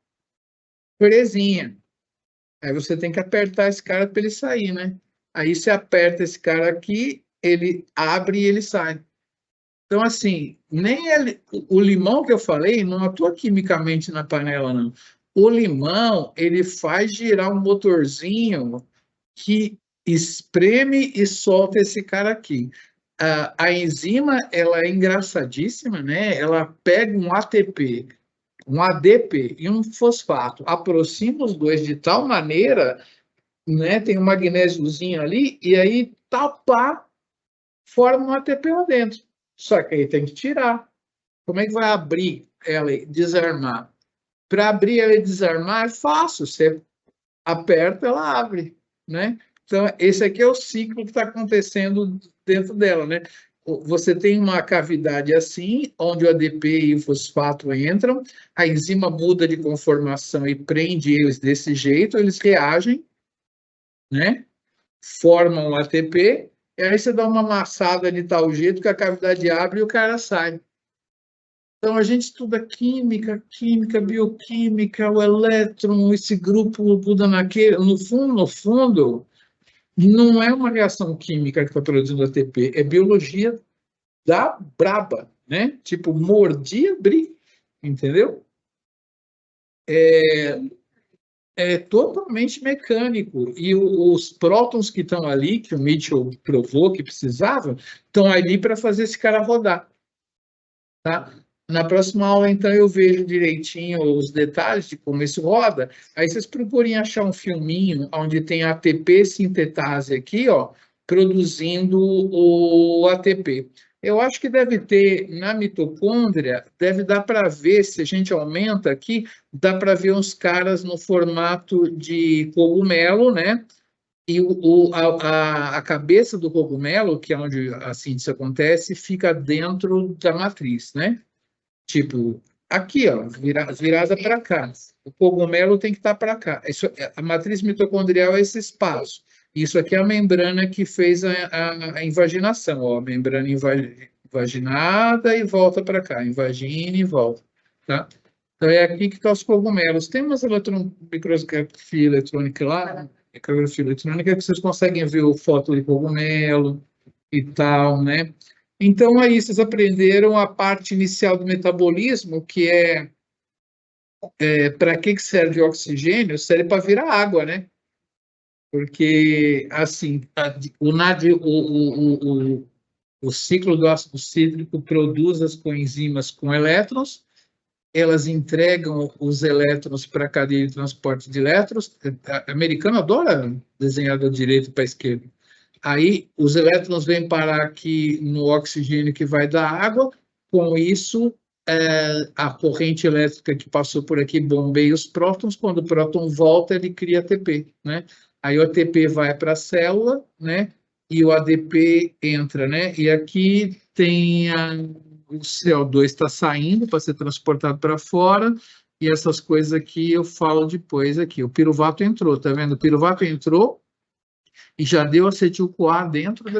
presinha. Aí você tem que apertar esse cara para ele sair, né? Aí você aperta esse cara aqui, ele abre e ele sai. Então, assim, nem o limão que eu falei não atua quimicamente na panela, não. O limão, ele faz girar um motorzinho que espreme e solta esse cara aqui. A enzima, ela é engraçadíssima, né? Ela pega um ATP, um ADP e um fosfato, aproxima os dois de tal maneira, né? Tem um magnésiozinho ali, e aí, pá, forma um ATP lá dentro. Só que aí tem que tirar. Como é que vai abrir ela e desarmar? Para abrir ela e desarmar é fácil. Você aperta, ela abre, né? Então, esse aqui é o ciclo que está acontecendo dentro dela, né? Você tem uma cavidade assim, onde o ADP e o fosfato entram, a enzima muda de conformação e prende eles desse jeito, eles reagem, né? Formam o ATP, e aí você dá uma amassada de tal jeito que a cavidade abre e o cara sai. Então, a gente estuda química, bioquímica, o elétron, esse grupo muda naquele. No fundo, não é uma reação química que está produzindo ATP, é biologia da braba, né? Tipo, mordi, abri, entendeu? É totalmente mecânico. E os prótons que estão ali, que o Mitchell provou que precisavam, estão ali para fazer esse cara rodar. Tá? Na próxima aula, então, eu vejo direitinho os detalhes de como isso roda. Aí vocês procurem achar um filminho onde tem a ATP sintetase aqui, ó, produzindo o ATP. Eu acho que deve ter na mitocôndria, deve dar para ver, se a gente aumenta aqui, dá para ver uns caras no formato de cogumelo, né? E a cabeça do cogumelo, que é onde a síntese acontece, fica dentro da matriz, né? Tipo, aqui, ó, virada para cá. O cogumelo tem que estar para cá. A matriz mitocondrial é esse espaço. Isso aqui é a membrana que fez a invaginação, ó, a membrana invaginada e volta para cá, invagina e volta, tá? Então é aqui que estão os cogumelos. Tem umas microscopia eletrônica lá, microscopia eletrônica, que vocês conseguem ver o foto de cogumelo e tal, né? Então, aí vocês aprenderam a parte inicial do metabolismo, que para que serve o oxigênio? Serve para virar água, né? Porque, assim, o ciclo do ácido cítrico produz as coenzimas com elétrons, elas entregam os elétrons para a cadeia de transporte de elétrons. O americano adora desenhar da direita para a esquerda. Aí os elétrons vêm parar aqui no oxigênio que vai da água, com isso a corrente elétrica que passou por aqui bombeia os prótons, quando o próton volta ele cria ATP, né? Aí o ATP vai para a célula, né? E o ADP entra, né? E aqui tem o CO2 está saindo para ser transportado para fora, e essas coisas aqui eu falo depois aqui. O piruvato entrou, tá vendo? O piruvato entrou e já deu acetil-CoA dentro da